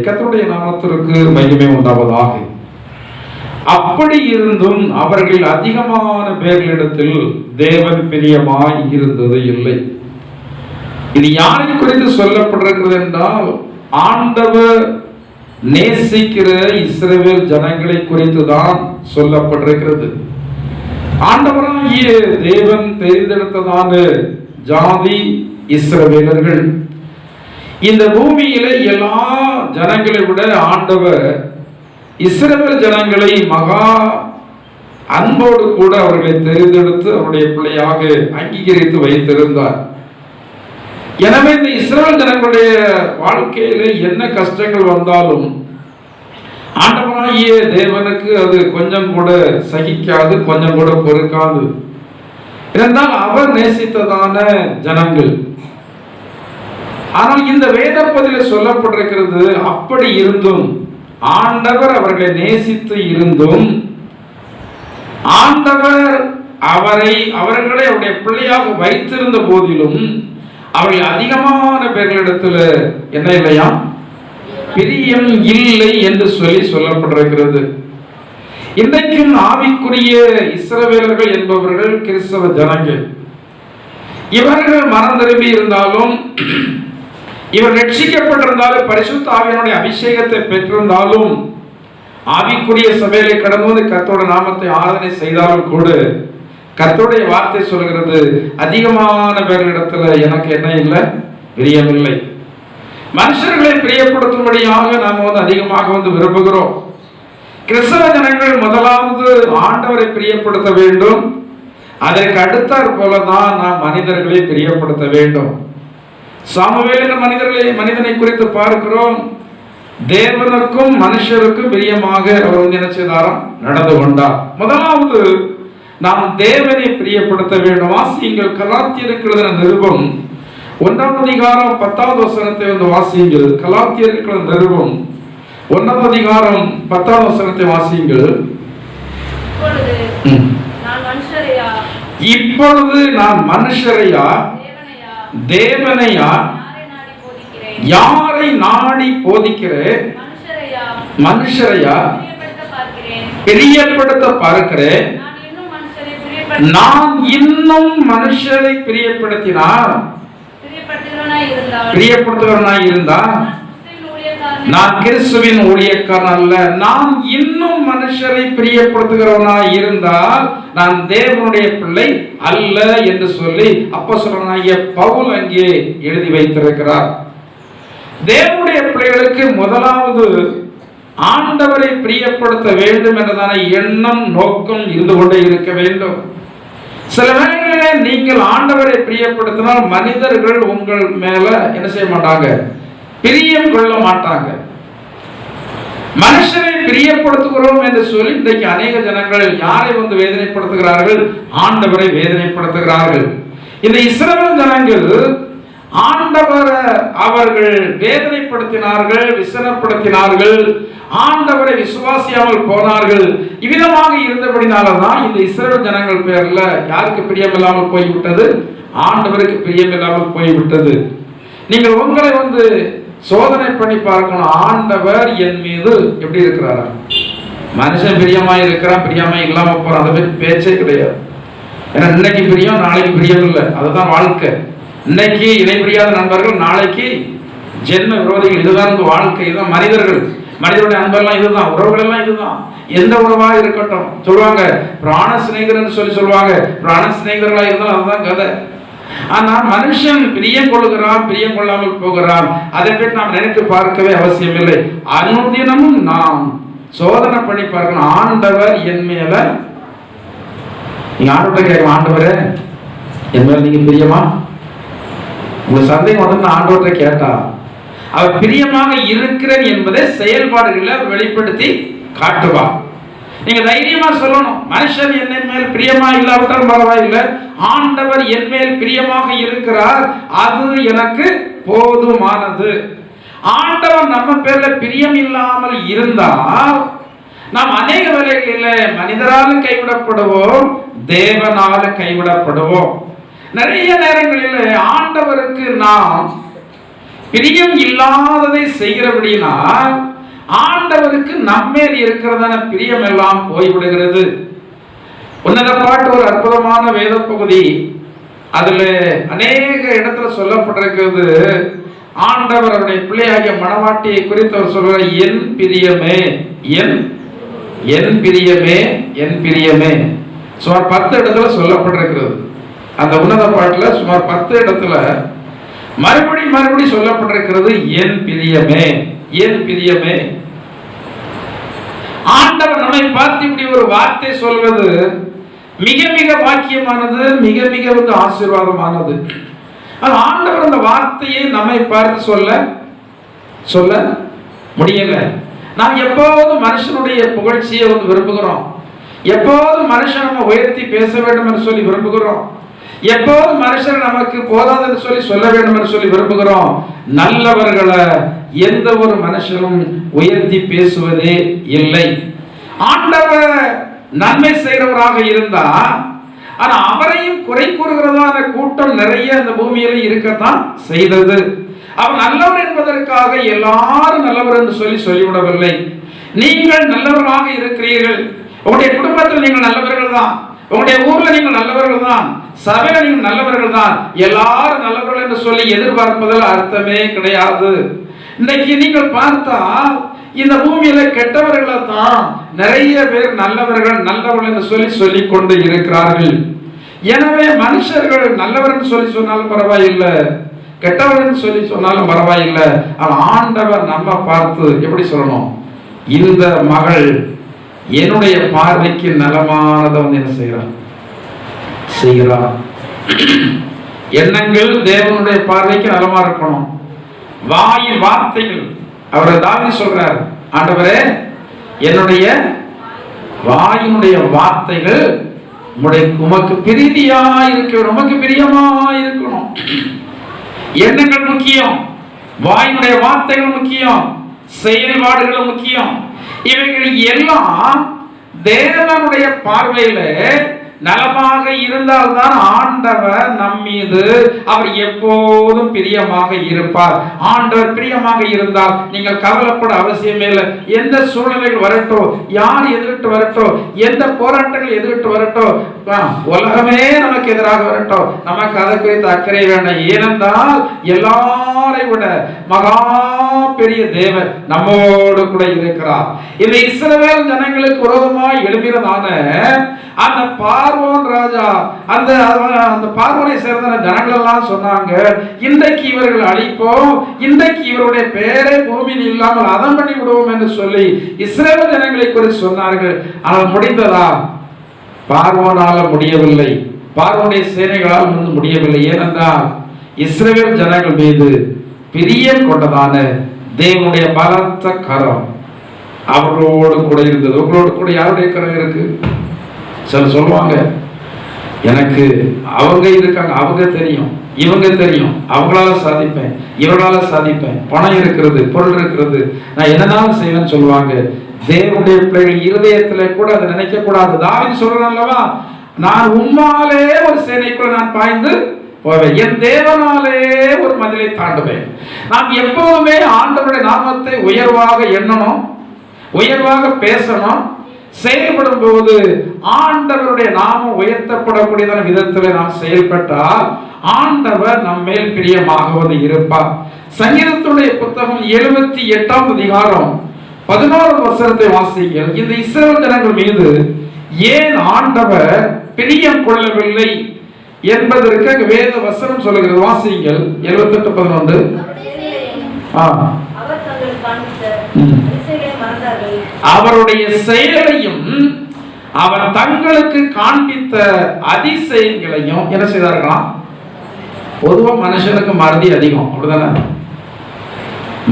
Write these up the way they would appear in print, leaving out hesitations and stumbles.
கர்த்தருடைய நாமத்திற்கு மகிமை உண்டாவதாக. அப்படி இருந்தும் அவர்கள் அதிகமான பேர்களிடத்தில் தேவன் பிரியமாய் இருந்தது இல்லை. இது யாரை குறித்து சொல்லப்படுகிறது என்றால், ஆண்டவர் நேசிக்கிற இஸ்ரவேல் ஜனங்களை குறித்து தான் சொல்லப்பட்டிருக்கிறது. ஆண்டவராகிய தேவன் தெரிந்தெடுத்ததான ஜாதி இஸ்ரவேலர்கள். இந்த பூமியில எல்லா ஜனங்களை விட ஆண்டவர் இஸ்ரவேல் ஜனங்களை மகா அன்போடு கூட அவர்களை தெரிந்தெடுத்து அவருடைய பிள்ளையாக அங்கீகரித்து வைத்திருந்தார். எனவே இந்த இஸ்ரவேல் ஜனங்களுடைய வாழ்க்கையில என்ன கஷ்டங்கள் வந்தாலும் ஆண்டவராகிய தேவனுக்கு அது கொஞ்சம் கூட சகிக்காது, கொஞ்சம் கூட பொறுக்காது. இருந்தால் அவர் நேசித்ததான ஜனங்கள். ஆனால் இந்த வேத பகுதியில் சொல்லப்பட்டிருக்கிறது, அப்படி இருந்தும் ஆண்டவர் அவர்களை நேசித்து இருந்தும் ஆண்டவர் அவர்களை அவருடைய பிள்ளையாக வைத்திருந்த போதிலும் அவர்கள் அதிகமான பேர்களிடத்தில் என்ன இல்லையா, பிரியம் இல்லை என்று சொல்லப்பட்டிருக்கிறது. இன்றைக்கும் ஆவிக்குரிய இஸ்ரவேலர்கள் என்பவர்கள் கிறிஸ்தவ ஜனங்கள். இவர்கள் மனம் திரும்பி இருந்தாலும், இவர் ரட்சிக்கப்பட்டிருந்தாலும், பரிசுத்த ஆவியினுடைய அபிஷேகத்தை பெற்றிருந்தாலும், ஆவிக்குரிய சபையிலே கடந்து வந்து கர்த்தருடைய நாமத்தை ஆராதனை செய்தாலும் கூட கர்த்தருடைய வார்த்தை சொல்கிறது, அதிகமான பேர்களிடத்துல எனக்கு என்ன இல்லை, பிரியமில்லை. மனுஷர்களை பிரியப்படுத்தும்படியாக நாம் அதிகமாக விரும்புகிறோம். கிறிஸ்தவ ஜனங்கள் முதலாவது ஆண்டவரை பிரியப்படுத்த வேண்டும். அதற்கு அடுத்தாற் போலதான் நாம் மனிதர்களை பிரியப்படுத்த வேண்டும். சாமுவேல் மனிதனை குறித்து பார்க்கிறோம். தேவனுக்கும் மனுஷருக்கும் பிரியமாக அவர் என்ன செய்தாராம், நடந்து கொண்டார். முதலாவது நாம் தேவனை பிரியப்படுத்த வேண்டும். வாசியுங்கள், கலாத்தியருக்கு எழுதின நிருபம் 1ஆம் அதிகாரம் 10வது வசனத்தை வாசியுங்கள். கலாத்தியருக்கு எழுதின நிருபம் 1ஆம் அதிகாரம் 10வது வசனத்தை வாசியுங்கள். இப்பொழுது நான் மனுஷரையா தேவனையா யாரை நாடி போதிக்கிறேன்? மனுஷரையா பிரியப்படுத்த பார்க்கிறேன். நான் இன்னும் மனுஷரை பிரியப்படுத்தினார், பிரியப்படுத்துகிறவனாய் இருந்தால் நான் கிறிஸ்துவின் ஊழியக்காரன் அல்ல. நான் இன்னும் மனுஷரை பிரியப்படுத்துகிறவனாய் இருந்தால் நான் தேவனுடைய பிள்ளை அல்ல என்று சொல்லி அப்போஸ்தலனாகிய பவுல் அங்கே எழுதி வைத்திருக்கிறார். தேவனுடைய பிள்ளைகளுக்கு முதலாவது ஆண்டவரை பிரியப்படுத்த வேண்டும் என்றதான எண்ணம், நோக்கம் இருந்து கொண்டே இருக்க வேண்டும். சில வேளைகளிலே நீங்கள் ஆண்டவரை பிரியப்படுத்தினால் மனிதர்கள் உங்கள் மேல என்ன செய்ய மாட்டாங்க, பிரியம் கொள்ள மாட்டாங்க. மனுஷரை பிரியப்படுத்துகிறோம் என்று சொல்லி இன்றைக்கு அநேக ஜனங்கள் யாரை வேதனைப்படுத்துகிறார்கள்? ஆண்டவரை வேதனைப்படுத்துகிறார்கள். இந்த இஸ்ரவேல் ஜனங்கள் ஆண்டவரை அவர்கள் வேதனைப்படுத்தினார்கள், விசனப்படுத்தினார்கள், ஆண்டவரை விசுவாசியாமல் போனார்கள். இவ்விதமாக இருந்தபடினால்தான் இந்த இஸ்ரவேல் ஜனங்கள் பேர்ல யாருக்கு பிரியமில்லாமல் போய்விட்டது? ஆண்டவருக்கு பிரியமில்லாமல் போய்விட்டது. நீங்கள் உங்களை சோதனை பண்ணி பார்க்கணும். ஆண்டவர் என் மீது எப்படி இருக்கிறாரா? மனுஷன் பிரியமாய் இருக்கிறான், பிரியமாய் இல்லாம போறான், அதை பற்றி பேச்சே கிடையாது. ஏன்னா இன்னைக்கு பிரியம், நாளைக்கு பிரியம் இல்லை. அதுதான் வாழ்க்கை. இன்னைக்கு இணை பிரியாத நண்பர்கள், நாளைக்கு ஜென்ம விரோதிகள். இதுதான் வாழ்க்கை, இதுதான் மனிதர்கள். மனிதனுடைய அன்பெல்லாம் இதுதான், உறவுகள் எல்லாம் இதுதான். எந்த உறவா இருக்கட்டும் சொல்லுவாங்க, பிராண சிநேகிதர்னு சொல்லுவாங்க. பிராண சிநேகிதர்களா இருந்தாலும் அதுதான் கதை. ஆனா மனுஷன் பிரியம் கொள்ளுகிறான், பிரியம் கொள்ளாமல் போகிறான். அதை பற்றி நாம் நினைத்து பார்க்கவே அவசியம் இல்லை. அனுதினமும் நாம் சோதனை பண்ணி பார்க்கணும். ஆண்டவர் என் மேல, நீங்க ஆண்டவர்கிட்ட கேட்கலாம், ஆண்டவரே என் மேல நீங்க பிரியமா? உங்க சந்தேகம் ஆண்டவர்கிட்ட கேட்டா அவர் பிரியமாக இருக்கிறேன் என்பதை செயல்பாடுகளை வெளிப்படுத்தி காட்டுவா. நீங்க தைரியமா சொல்லணும், மனுஷன் என் மேல் பிரியமா இல்லாவிட்டாலும் பரவாயில்லை, ஆண்டவர் என் மேல் பிரியமாக இருக்கிறார், அது எனக்கு போதுமானது. ஆண்டவர் நம்ம பேர்ல பிரியம் இல்லாமல் இருந்தால் நாம் அநேக வேளைகளில் மனிதரால் கைவிடப்படுவோம், தேவனால கைவிடப்படுவோம். நிறைய நேரங்களில் ஆண்டவருக்கு நாம் பிரியம் இல்லாததை செய்கிறபடினால் ஆண்டவருக்கு நம்மேல் இருக்கிறதான பிரியம் எல்லாம் போய்விடுகிறது. உன்னத பாட்டு ஒரு அற்புதமான வேத பகுதி. அதுல அநேக இடத்துல சொல்லப்பட்டிருக்கிறது. ஆண்டவர் அவருடைய பிள்ளையாகிய மணவாட்டியை குறித்து அவர் சொல்ற, என் பிரியமே, என் பிரியமே, என் பிரியமே. சுமார் 10 இடத்துல சொல்லப்பட்டிருக்கிறது. அந்த உன்னத பாட்டுல சுமார் 10 இடத்துல மறுபடி சொல்லப்பட்டிருக்கிறது, என் பிரியமே, என் பிரியமே. ஆண்டவர் நம்மை பார்த்து இப்படி ஒரு வார்த்தை சொல்வது மிக மிக பாக்கியமானது, மிக மிக ஆசீர்வாதமானது. ஆண்டவர் அந்த வார்த்தையை நம்மை பார்த்து சொல்ல முடியல. நாம் எப்போதும் மனுஷனுடைய புகழ்ச்சியை விரும்புகிறோம். எப்போதும் மனுஷன் நம்ம உயர்த்தி பேச வேண்டும் என்று சொல்லி விரும்புகிறோம். எப்போதும் மனுஷன் நமக்கு போதாதுன்னு சொல்லி சொல்ல வேண்டும் என்று சொல்லி விரும்புகிறோம். நல்லவர்களை எந்த ஒரு மனுஷனும் உயர்த்தி பேசுவதே இல்லை. ஆண்டவர் நன்மை செய்கிறவராக இருந்தா, ஆனா அவரையும் குறை கூறுகிறதான கூட்டம் நிறைய இந்த பூமியில இருக்கத்தான் செய்தது. அவர் நல்லவர் என்பதற்காக எல்லாரும் நல்லவர் என்று சொல்லிவிடவில்லை. நீங்கள் நல்லவர்களாக இருக்கிறீர்கள். உங்களுடைய குடும்பத்தில் நீங்கள் நல்லவர்கள் தான், உங்களுடைய ஊர்ல நீங்கள் நல்லவர்கள் தான், சபையில நீங்கள் நல்லவர்கள் தான். எல்லாரும் நல்லவர்கள் என்று சொல்லி எதிர்பார்ப்பதில் அர்த்தமே கிடையாது. இன்னைக்கு நீங்கள் பார்த்தா இந்த பூமியில கெட்டவர்களை தான் நிறைய பேர் நல்லவர்கள் என்று சொல்லி கொண்டு இருக்கிறார்கள். எனவே மனுஷர்கள் நல்லவர்கள் சொல்லி சொன்னாலும் பரவாயில்லை, கெட்டவர்கள் சொல்லி சொன்னாலும் பரவாயில்லை. ஆனால் ஆண்டவர் நம்ம பார்த்து எப்படி சொல்லணும், இந்த மகள் என்னுடைய பார்வைக்கு நலமானதை என்ன செய்கிறார். எண்ணங்கள் தேவனுடைய பார்வைக்கு நலமா இருக்கணும். வாயின் வார்த்தைகள், அவரை தாவி சொல்றார், ஆண்டவரே என்னுடைய வாயினுடைய வார்த்தைகள் உமக்கு பிரீதியாய் இருக்கணும், உமக்கு பிரியமாய் இருக்கணும். எண்ணங்கள் முக்கியம், வாயினுடைய வார்த்தைகள் முக்கியம், செயல்பாடுகள் முக்கியம். இவைகள் எல்லாம் தேவனுடைய பார்வையில நலமாக இருந்தால்தான் ஆண்டவர் நம் மீது அவர் எப்போதும் பிரியமாக இருப்பார். ஆண்டவர் பிரியமாக இருந்தால் நீங்கள் கவலைப்பட அவசியமே இல்லை. எந்த சூழ்நிலைகள் வரட்டும், யார் எதிர்த்து வரட்டும், எந்த போராட்டங்கள் எதிர்த்து வரட்டும், உலகமே நமக்கு எதிராக வரட்டும், நமக்கு அதை குறித்து அக்கறை வேண்டாம். ஏனென்றால் எல்லாரை விட மகா பெரிய தேவன் நம்மோடு கூட இருக்கிறார். இந்த இஸ்ரவேல் ஜனங்களுக்கு விரோதமாய் எழுப்பினதான அந்த பார்வோன் ராஜா, அந்த பார்வோனை சேர்ந்த ஜனங்கள் எல்லாம் சொன்னாங்க, இன்றைக்கு இவர்கள் அழிப்போம், இன்றைக்கு இவருடைய பேரை பூமியில் இல்லாமல் அதம் பண்ணி விடுவோம் என்று சொல்லி இஸ்ரவேல் ஜனங்களை குறித்து சொன்னார்கள். ஆனால் முடிந்ததா? பார்வோனால முடியவில்லை, பார்வோனுடைய சேனைகளால் முடியவில்லை. ஏனென்றால் இஸ்ரவேல் ஜனங்கள் மீது பிரியம் கொண்டதான தேவனுடைய பலத்த கரம் அவர்களோடு கூட இருந்தது. உங்களோடு கூட யாருடைய கரம் இருக்கு? சில சொல்லுவாங்க, எனக்கு அவங்க இருக்காங்க, அவங்க தெரியும், இவங்க தெரியும், அவங்களால சாதிப்பேன், இவர்களால சாதிப்பேன், பணம் இருக்கிறது, பொருள் இருக்கிறது, நான் என்னதான் செய்வேன்னு சொல்லுவாங்க. தேவனுடைய பிள்ளைகள் இருதயத்துல கூட அதை நினைக்க கூடாது. தாவீது சொல்றான் அல்லவா, நான் உம்மாலே ஒரு சேனைக்குள்ள நான் பாய்ந்து போவேன், என் தேவனாலே ஒரு மதிலை தாண்டுவேன். நாம் எப்போதுமே ஆண்டவருடைய நாமத்தை உயர்வாக எண்ணணும், உயர்வாக பேசணும். செயல்படும் போது ஆண்டவருடைய நாமம் உயர்த்தப்படக்கூடியதான விதத்தில் நாம் செயல்பட்டால் ஆண்டவர் நம்ம மேல் பிரியமாக இருப்பார். சங்கீதத்துடைய புத்தகம் 78ஆம் அதிகாரம் 11 வசனத்தை வாசிங்கள். இந்த இஸ்ரவேல் ஜனங்கள் மீது ஏன் ஆண்டவர் பிரியம் கொள்ளவில்லை என்பதற்கு அங்கு வேத வசனம் சொல்லுகிறது. வாசிங்கள் 78:11. அவருடைய செயலையும் அவர் தங்களுக்கு காண்பித்த அதிசயங்களையும் என்ன செய்தார்களாம்? பொதுவா மனுஷனுக்கு மறதி அதிகம், அப்படிதானே?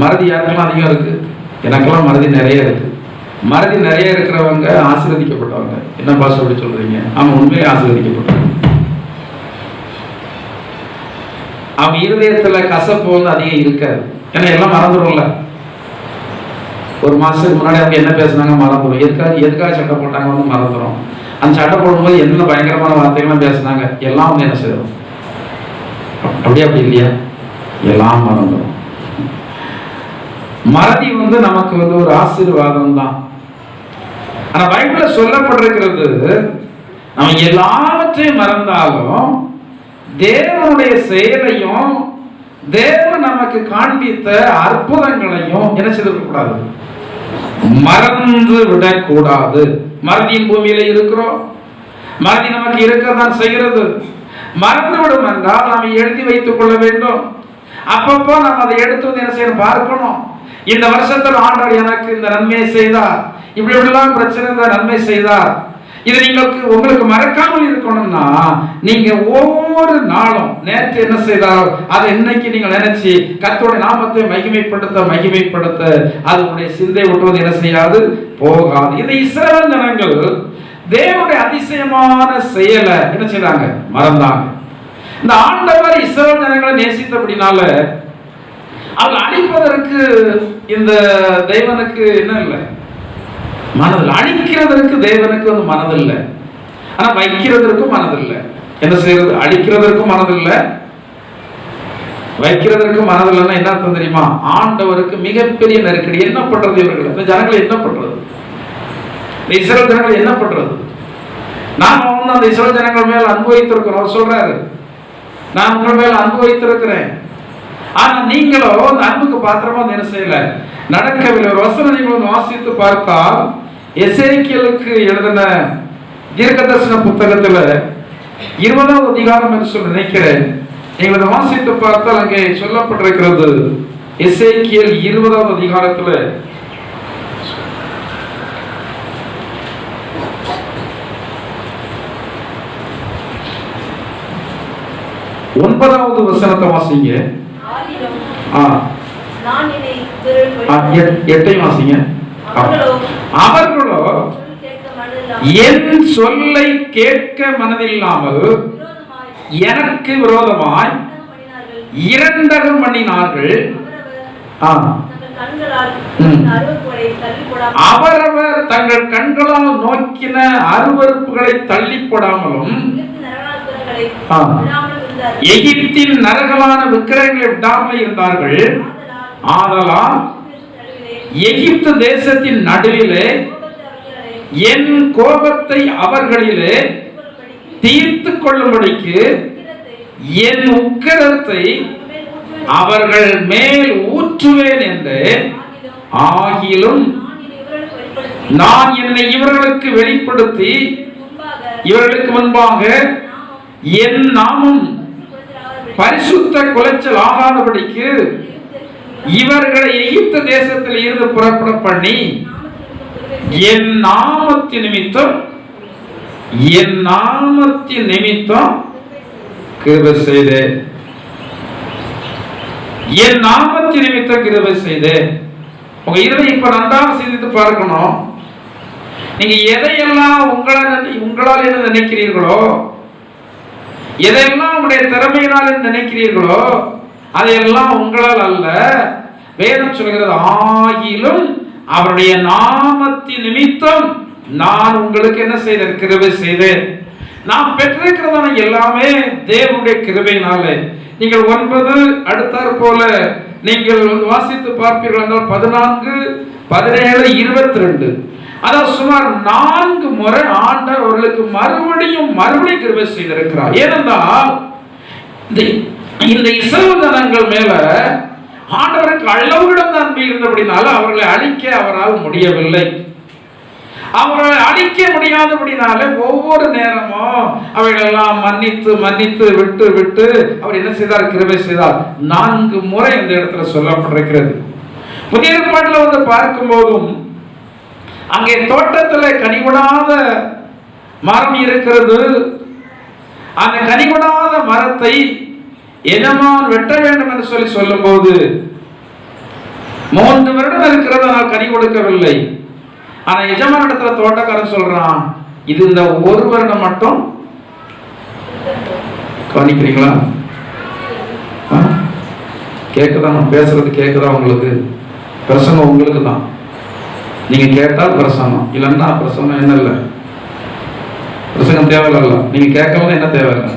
மறதி யாருக்கெல்லாம் அதிகம் இருக்கு? எனக்கெல்லாம் மறதி நிறைய இருக்கு. மறதி நிறைய இருக்கிறவங்க ஆசீர்வதிக்கப்பட்டவங்க. என்ன பாஸ் அப்படி சொல்றீங்க? ஆமா, உண்மையிலே ஆசீர்வதிக்கப்பட்டவங்க. அவங்க இருதயத்துல கசப்பு அதிகம் இருக்காது. ஏன்னா எல்லாம் மறந்துடும்ல. ஒரு மாசத்துக்கு முன்னாடி அவங்க என்ன பேசினாங்க மறந்துடும். எதுக்காக சட்டை போட்டாங்க மறந்துடும். அந்த சட்டை போடும்போது என்ன பயங்கரமான வார்த்தைகள்லாம் பேசினாங்க எல்லாம் என்ன செய்யணும்? அப்படி இல்லையா? எல்லாம் மறந்துடும். மறதி நமக்கு ஒரு ஆசீர்வாதம் தான். ஆனா பைபிள்ல சொல்லப்பட்டிருக்கிறது, நம்ம எல்லாவற்றையும் மறந்தாலும் தேவனுடைய செயலையும் தேவன் நமக்கு காண்பித்த அற்புதங்களையும் என்ன செய்திடக்கூடாது, மறந்து விடக்கூடாது. மறதியின் பூமியில இருக்கிறோம், மறதி நமக்கு இருக்கதான் செய்கிறது. மறந்து விடும் என்றால் நாம் எழுதி வைத்துக் கொள்ள வேண்டும். அப்பப்போ நம்ம அதை எடுத்து என்ன செய்யணும், பார்க்கணும். இந்த வருஷத்தில் ஆண்டவர் எனக்கு இந்த நன்மையை செய்தார், இப்படி இப்படிலாம் பிரச்சனை இந்த நன்மை செய்தார். இது உங்களுக்கு மறக்காமல் இருக்கணும்னா நீங்க ஒவ்வொரு நாளும் நேற்று என்ன செய்தால் அதை இன்னைக்கு நீங்க நினைச்சு கர்த்தருடைய நாமத்தை மகிமைப்படுத்த அதனுடைய சிந்தை விட்டுவது என்ன செய்யாது, போகாது. இந்த இஸ்ரவேல் ஜனங்கள் தேவனுடைய அதிசயமான செயலை என்ன செய்தாங்க, மறந்தாங்க. இந்த ஆண்டவர் இஸ்ரவேல் ஜனங்களை நேசித்தபடினால அவர்கள் அழிப்பதற்கு இந்த தேவனுக்கு என்ன இல்லை, மனதில். அழிக்கிறதற்கு தேவனுக்கு மனதில்லை, ஆனா வைக்கிறதற்கும் மனதில்லை. என்ன செய்யறது, அழிக்கிறதற்கும் மனதில்லை, வைக்கிறதற்கும் மனதில்லைன்னா என்ன அர்த்தம் தெரியுமா? ஆண்டவருக்கு மிகப்பெரிய நெருக்கடி. என்ன பண்றது இவர்கள், இந்த ஜனங்களை என்ன பண்றது, இந்த இஸ்ரவேல் ஜனங்களை என்ன பண்றது? நாம அந்த இஸ்ரவேல் ஜனங்கள் மேல் அன்பு வைத்திருக்கிறோம். அவர் சொல்றாரு, நான் உங்கள் மேல் அன்பு வைத்திருக்கிறேன், ஆனா நீங்களோ அந்த அன்புக்கு பாத்திரமா என்ன செய்யல, நடக்கவில்லை. ஒரு வசனம் நீங்கள் வாசித்து பார்த்தால் எசேக்கியேலுக்கு எழுதின தீர்க்கதரிசன புத்தகத்துல 20வது அதிகாரம் என்று சொல்லி நினைக்கிறேன். நீங்கள் வாசித்து பார்த்தால் அங்கே சொல்லப்பட்டிருக்கிறது. எசேக்கியேல் 20வது அதிகாரத்துல 9வது வசனத்தை வாசிங்க. 8 வாசிங்க. அவர்களோ என் சொல்லை கேட்க மனதில்லாமல் எனக்கு விரோதமாய் இரண்டகம் பண்ணினார்கள். அவரவர் தங்கள் கண்களால் நோக்கின அருவருப்புகளை தள்ளி போடாமலும் எகிப்தின் நரகலான விக்கிரகங்களை விடாமல் இருந்தார்கள். ஆதலால் எகிப்து தேசத்தின் நடுவிலே என் கோபத்தை அவர்களிலே தீர்த்து கொள்ளும்படிக்கு என் உக்கிரத்தை அவர்கள் மேல் ஊற்றுவேன் என்று, ஆகிலும் நான் என்னை இவர்களுக்கு வெளிப்படுத்தி இவர்களுக்கு முன்பாக என் நாமம் பரிசுத்த குலைச்சல் ஆகாதபடிக்கு இவர்களை எகிப்து தேசத்தில் இருந்து புறப்பட பண்ணி என் நாமத்தின் நிமித்தம் கிருபை செய்தேன். என் நாமத்தின் நிமித்தம் கிருபை செய்தேன். உங்க இருதயம் இப்ப நன்றாக சிந்தித்து பார்க்கணும். நீங்க எதையெல்லாம் உங்களால் என்ன நினைக்கிறீர்களோ, எதையெல்லாம் உங்களுடைய திறமையினால் நினைக்கிறீர்களோ அதையெல்லாம் உங்களால் அல்ல. வேதம் சொல்கிறது, ஆகிலும் அவருடைய நாமத்தின் நிமித்தம் நான் உங்களுக்கு என்ன செய்தேன், கிருபை செய்தேன். நாம் பெற்றிருக்கிறதான எல்லாமே தேவனுடைய கிருபையினாலே. நீங்கள் 9 அடுத்தாற் போல நீங்கள் வாசித்து பார்ப்பீர்கள் என்றால் 14, 17, 22, அதாவது சுமார் 4 முறை ஆண்டவர் அவர்களுக்கு மறுபடியும் கிருபை செய்திருக்கிறார். ஏனென்றால் இந்த இஸ்ரவேல் ஜனங்கள் மேல ஆண்டவருக்கு அளவுடன் அன்பு இருந்தபடினால அவர்களை அழிக்க அவரால் முடியவில்லை. அவர்களை அழிக்க முடியாதபடினால ஒவ்வொரு நேரமும் அவைகளெல்லாம் மன்னித்து விட்டு அவர் என்ன செய்தார், கிருபை செய்தார். 4 முறை இந்த இடத்துல சொல்லப்பட்டிருக்கிறது. புதிய ஏற்பாட்டில் பார்க்கும் போதும் அங்கே தோட்டத்தில் கனிகொடாத மரம் இருக்கிறது. அந்த கனிகொடாத மரத்தை எஜமான் வெட்ட வேண்டும் என்று சொல்லும் போது 3 வருடம் இருக்கிறது, ஆனால் கனி கொடுக்கவில்லை. ஆனா எஜமான இடத்துல தோட்டக்காரன் சொல்றான், இது இந்த 1 வருடம் மட்டும் கவனிக்கிறீங்களா? கேட்குதான், பேசுறது கேட்குதா உங்களுக்கு? பிரசங்கம் உங்களுக்கு தான். நீங்க கேட்டால் பிரசங்கம், இல்லைன்னா பிரசங்கம் என்ன இல்லை, பிரசங்கம் தேவையில்ல. நீங்க கேட்கலாம், என்ன தேவையில்லை,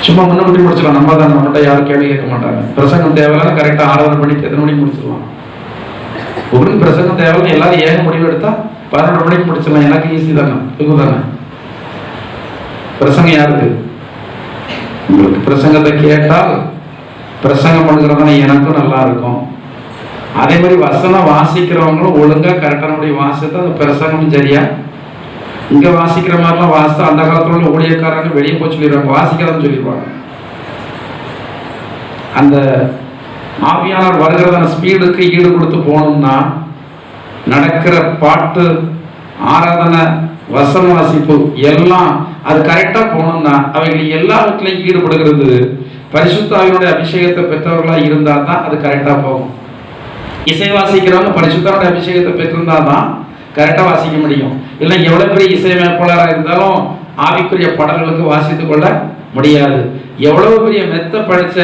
சும்மா முன்னாடி முடிச்சிடலாம். நம்ம தான், நம்மகிட்ட யாரும் கேள்வி கேட்க மாட்டாங்க. பிரசங்கம் தேவையில்லை, கரெக்டாக ஆராதனை பண்ணிட்டு எத்தனை மணிக்கு முடிச்சிடலாம். உங்களுக்கு பிரசங்கம் தேவைன்னு எல்லாரும் ஏக முடிவு எடுத்தா 12 மணிக்கு முடிச்சிடலாம். எனக்கு ஈஸி தானே, இருக்கும் தானே. பிரசங்கம் யாருக்கு? உங்களுக்கு. பிரசங்கத்தை கேட்டால் பிரசங்கம் பண்ணுகிறதான எனக்கும் நல்லா இருக்கும். அதே மாதிரி வசனம் வாசிக்கிறவங்களும் ஒழுங்கா கரெக்டான முடி வாசித்தா அந்த பிரசங்கமும் சரியா. இங்க வாசிக்கிற மாதிரிலாம் வாசித்தா அந்த காலத்துல உள்ள ஊழியக்காரங்க வெளியே போய் சொல்லிடுவாங்க, வாசிக்கிறதுன்னு சொல்லிடுவாங்க. அந்த ஆவியானவர் வருகிறதான ஸ்பீடுக்கு ஈடு கொடுத்து போகணும்னா நடக்கிற பாட்டு, ஆராதனை, வசன வாசிப்பு எல்லாம் அது கரெக்டா போகணும்னா அவைகள் எல்லாவற்றிலையும் ஈடுபடுகிறது பரிசுத்த ஆவியினுடைய அபிஷேகத்தை பெற்றவர்களா இருந்தா தான் அது கரெக்டா போகும். இசை வாசிக்கிறவங்க பரிசுத்தனுடைய அபிஷேகத்தை பெற்றிருந்தா தான் கரெக்டா வாசிக்க முடியும். இல்லை எவ்வளவு பெரிய இசையமைப்பாளராக இருந்தாலும் ஆவிக்குரிய பாடல்களுக்கு வாசித்துக் கொள்ள முடியாது. எவ்வளவு பெரிய மெத்த படிச்ச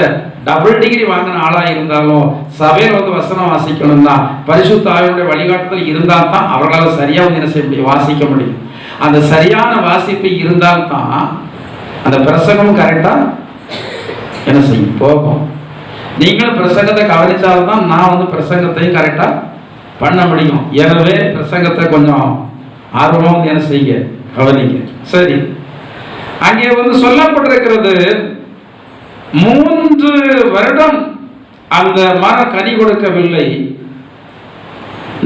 டபுள் டிகிரி வாங்கின ஆளா இருந்தாலும் சபையில் வந்து வசனம் வாசிக்கணும் தான், பரிசுத்த ஆவியினுடைய வழிகாட்டுதல் இருந்தால் தான் அவர்களால் சரியா வந்து என்ன செய்ய முடியும், வாசிக்க முடியும். அந்த சரியான வாசிப்பு இருந்தால்தான் அந்த பிரசங்கமும் கரெக்டா என்ன செய்யும், போகும். நீங்களும் பிரசங்கத்தை கவனிச்சால்தான் நான் வந்து பிரசங்கத்தையும் கரெக்டா பண்ண முடியும். எனவே பிரசங்கத்தை கொஞ்சம் ஆர்வமா வந்து என்ன செய்ய, கவனிங்க. சரி, அங்கே வந்து சொல்லப்பட்டிருக்கிறது 3 வருடம் அந்த மரம் கனி கொடுக்கவில்லை.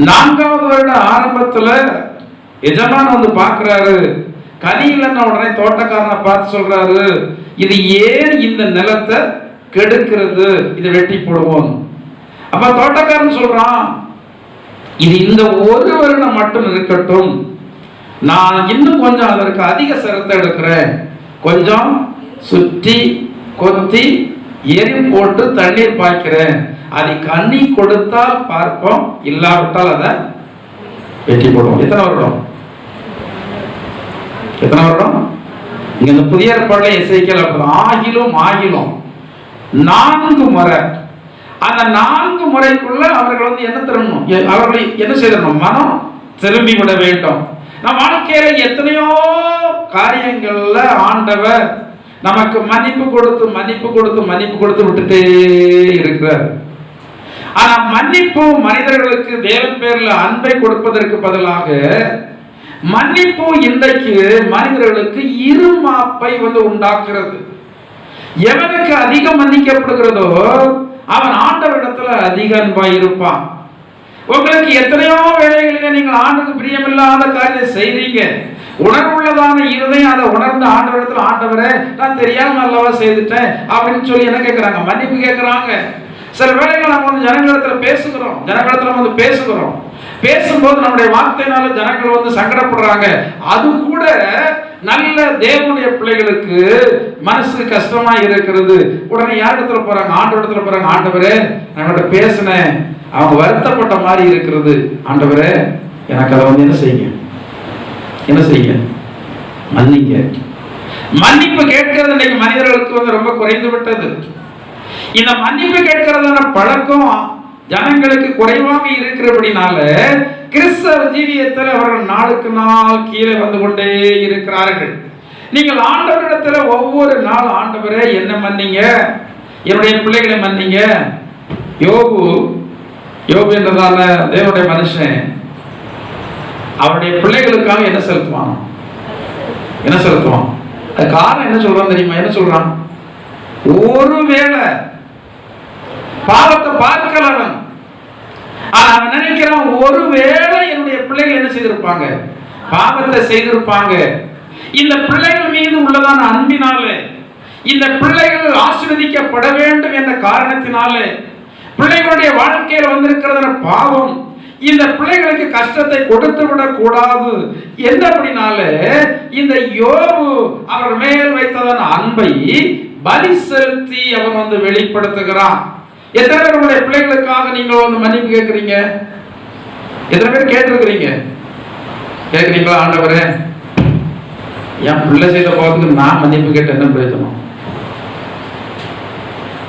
4வது வருட ஆரம்பத்துல எஜமான் வந்து பார்க்கிறாரு, கனி இல்லைன்னா உடனே தோட்டக்காரனை பார்த்து சொல்றாரு, இது ஏன் இந்த நிலத்தை கெடுக்கிறது, இதை வெட்டி போடுவோம். அப்ப தோட்டக்காரன் சொல்றான், இது இந்த 1 வருடம் மட்டும் இருக்கட்டும், நான் இன்னும் கொஞ்சம் அதற்கு அதிக சிரத்தை எடுக்கிறேன், கொஞ்சம் சுற்றி கொத்தி எரி போட்டு தண்ணீர் பாய்க்கிறேன், அது கனி கொடுத்தால் பார்ப்போம், இல்லாவிட்டால் அதை வெட்டி போடுவோம். எத்தனை வருடம்? எத்தனை வருடம்? இங்க இந்த புதிய ஏற்பாடுல எசேக்கியேல் ஆகிலும் 4 முறை. அந்த 4 முறைக்குள்ள அவர்கள் வந்து என்ன தரணும், அவர்களை என்ன செய்யணும், மனம் திரும்பி விட வேண்டும். நம் வாழ்க்கையில எத்தனையோ காரியங்கள்ல ஆண்டவர் நமக்கு மன்னிப்பு கொடுத்து விட்டுட்டே இருக்கிறார். ஆனா மன்னிப்பு மனிதர்களுக்கு தேவன் பேர்ல அன்பை கொடுப்பதற்கு பதிலாக மன்னிப்பு இன்றைக்கு மனிதர்களுக்கு இருமாப்பை வந்து உண்டாக்குறது. எவனுக்கு அதிகம் மன்னிக்கப்படுகிறதோ அவன் ஆண்டவரிடத்துல அதிக அன்பாய் இருப்பான். உங்களுக்கு எத்தனையோ வேலைகளில நீங்கள் ஆண்டுக்கு பிரியமில்லாத காரியத்தை செய்றீங்க, உணர்வுள்ளதான இருதயம் அதை உணர்ந்து ஆண்டவரிடத்துல, ஆண்டவரே நான் தெரியாம அல்லவா செய்துட்டேன் அப்படின்னு சொல்லி என்ன கேட்கிறாங்க, மன்னிப்பு கேட்கிறாங்க. சில வேளைகள் நம்ம வந்து ஜனங்களிடத்துல பேசுகிறோம், பேசும்போது நம்முடைய வார்த்தையினால ஜனங்கள் வந்து சங்கடப்படுறாங்க. அது கூட நல்ல தேவனுடைய பிள்ளைகளுக்கு மனசு கஷ்டமா இருக்கிறது. உடனே யார் இடத்துல போறாங்க, ஆண்டவரிடத்துல போறாங்க, ஆண்டவரே நான் பேசினேன், அவங்க வருத்தப்பட்ட மாதிரி இருக்கிறது, ஆண்டவரே எனக்கு அதை வந்து என்ன செய்யுங்க, மன்னிங்க. மன்னிப்பு கேட்கிறது இன்னைக்கு மனிதர்களுக்கு வந்து ரொம்ப குறைந்து விட்டது. இந்த மன்னிப்பு கேட்கிறதான பழக்கம் ஜனங்களுக்கு குறைவாக இருக்கிறபடினால கிறிஸ்தவ ஜீவியத்தில் அவர்கள் நாளுக்கு நாள் கீழே வந்து கொண்டே இருக்கிறார்கள். நீங்கள் ஆண்டவரிடத்துல ஒவ்வொரு நாள், ஆண்டவரே என்ன மன்னிங்க, என்னுடைய பிள்ளைகளை மன்னிங்க. யோபு என்றதான தேவனுடைய மனுஷன் அவருடைய பிள்ளைகளுக்காக என்ன செலுத்துவான்? அது காரணம் என்ன சொல்றான் தெரியுமா? என்ன சொல்றான்? ஒருவேளை பாவத்தை பார்க்கல அவன் நினைக்கிறான், ஒருவேளை என்னுடைய பிள்ளைகள் என்ன செய்திருப்பாங்க, பாவத்தை செய்திருப்பாங்க. இந்த பிள்ளைகள் மீது உள்ளதான அன்பினாலே, இந்த பிள்ளைகள் ஆசீர்வதிக்கப்பட வேண்டும் என்ற காரணத்தினாலே, பிள்ளைகளுடைய வாழ்க்கையில் வந்திருக்கிறதான பாவம் இந்த பிள்ளைகளுக்கு கஷ்டத்தை கொடுத்து விடக் கூடாது என்றபடினாலே இந்த யோபு அவர் மேல் வைத்ததான அன்பை பலி செலுத்தி அவன் வந்து வெளிப்படுத்துகிறான். எத்தனை பேர் உங்களுடைய பிள்ளைகளுக்காக நீங்கள் வந்து மன்னிப்பு கேட்கிறீங்க? எத்தனை பேர் கேட்கிறீங்களா? ஆண்டவரே என் பிள்ளை செய்த பாவத்துக்கு நான் மன்னிப்பு கேட்டு என்ன பிரயோஜனம்?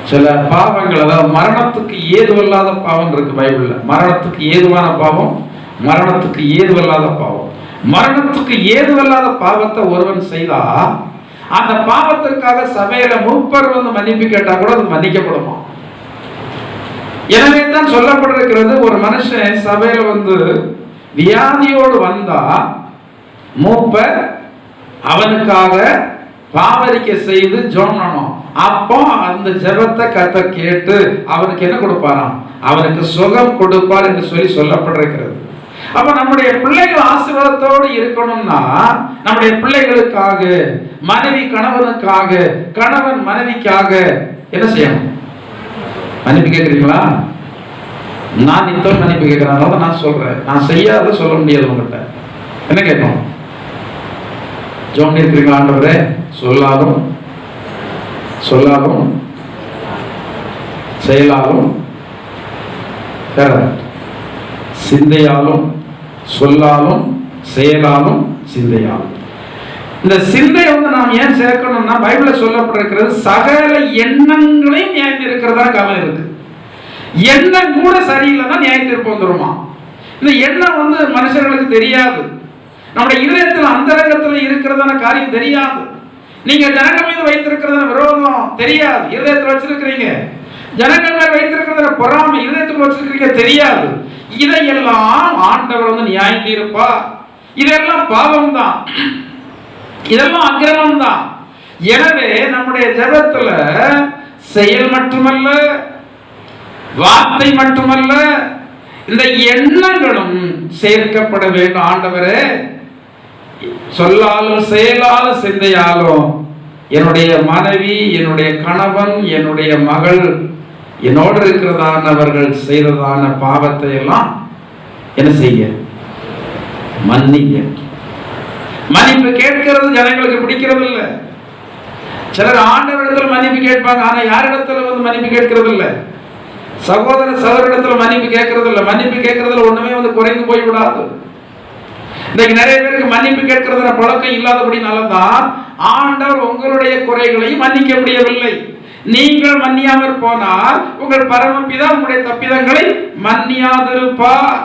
சில பாவங்கள், அதாவது மரணத்துக்கு ஏதுவல்லாத பாவம் இருக்கு பைபிள்ல. மரணத்துக்கு ஏதுவான பாவம், மரணத்துக்கு ஏதுவல்லாத பாவம். மரணத்துக்கு ஏதுவல்லாத பாவத்தை ஒருவன் செய்தா அந்த பாவத்திற்காக சபையில 30 வந்து மன்னிப்பு கேட்டா கூட அது மன்னிக்கப்படுமா? எனவே தான் சொல்லப்பட்டிருக்கிறது, ஒரு மனுஷன் சபையில வந்து வியாதியோடு வந்தா மூப்பர் அவனுக்காக பாவரிக்கை செய்து ஜெபம் பண்ணணும். அப்போ அந்த ஜெபத்தை கர்த்தர் கேட்டு அவனுக்கு என்ன கொடுப்பாராம்? அவனுக்கு சுகம் கொடுப்பார் என்று சொல்லப்பட்டிருக்கிறது. அப்ப நம்முடைய பிள்ளைகள் ஆசீர்வாதத்தோடு இருக்கணும்னா நம்முடைய பிள்ளைகளுக்காக, மனைவி கணவனுக்காக, கணவன் மனைவிக்காக என்ன செய்யணும்? மன்னிப்பு கேட்கிறீங்களா? நான் நித்தம் மன்னிப்பு கேட்கிறேன். நான் சொல்றேன், நான் செய்யாத சொல்ல முடியாது. உங்கள்கிட்ட என்ன கேட்கணும்? ஜோம் இருக்கிறீங்களா? ஆண்டவரே, சொல்லாலும் சொல்லாலும் செயலாலும் சிந்தையாலும் சொல்லாலும் செயலாலும் சிந்தையாலும். இந்த சிந்தையை வந்து நாம் ஏன் சேர்க்கணும்னா, பைபிள்ல சொல்லப்பட்டிருக்கிறது சகல எண்ணங்களையும் நியாயத்து இருக்கிறதா காலம் இருக்கு. எண்ணம் கூட சரியில்லைன்னா நியாயத்து இருப்பு வந்துருமா? இந்த எண்ணம் வந்து மனுஷர்களுக்கு தெரியாது. நம்முடைய இதயத்தில் அந்தரங்கத்தில் இருக்கிறதான காரியம் தெரியாது. நீங்க ஜனங்கள் மீது வைத்திருக்கிறதான விரோதம் தெரியாது, இதயத்தில் வச்சிருக்கிறீங்க. ஜனங்கள் மேல் வைத்திருக்கிறதான பொறாமை இதயத்தில் வச்சிருக்கிறீங்க, தெரியாது. இதையெல்லாம் ஆண்டவர் வந்து நியாயம் தீர்ப்பா. இதெல்லாம் பாவம் தான், இதெல்லாம் அக்கிரமம் தான். எனவே நம்முடைய ஜெபத்துல செயல் மட்டுமல்ல, வார்த்தை மட்டுமல்ல, இந்த எண்ணங்களும் சேர்க்கப்பட வேண்டும். ஆண்டவரே, சொல்லாலும் செயலாலும் சிந்தையாலும் என்னுடைய மனைவி, என்னுடைய கணவன், என்னுடைய மகள், என்னோடு இருக்கிறதானவர்கள் செய்ததான பாவத்தை எல்லாம் என்ன செய்ய? மன்னிக்க. மன்னிப்பு கேட்கிறது ஜனங்களுக்கு பிடிக்கிறது இல்லை. சிலர் ஆண்டவரிடத்தில் மன்னிப்பு கேட்பாங்க, ஆனா யாரிடத்துல வந்து மன்னிப்பு கேட்கறது இல்லை. சகோதர சகோதரிடத்துல மன்னிப்பு கேட்கறது இல்லை. மன்னிப்பு கேட்கறதுல ஒண்ணுமே வந்து குறைந்து போய் விடாது. இன்னைக்கு நிறைய பேருக்கு மன்னிப்பு கேட்கறதுல பழக்கம் இல்லாதபடினாலதான் ஆண்டவர் உங்களுடைய குறைகளையும் மன்னிக்க முடியவில்லை. நீங்கள் மன்னியாமற் போனால் உங்கள் பரமபிதா உங்களுடைய தப்பிதங்களை மன்னியாதிருப்பார்.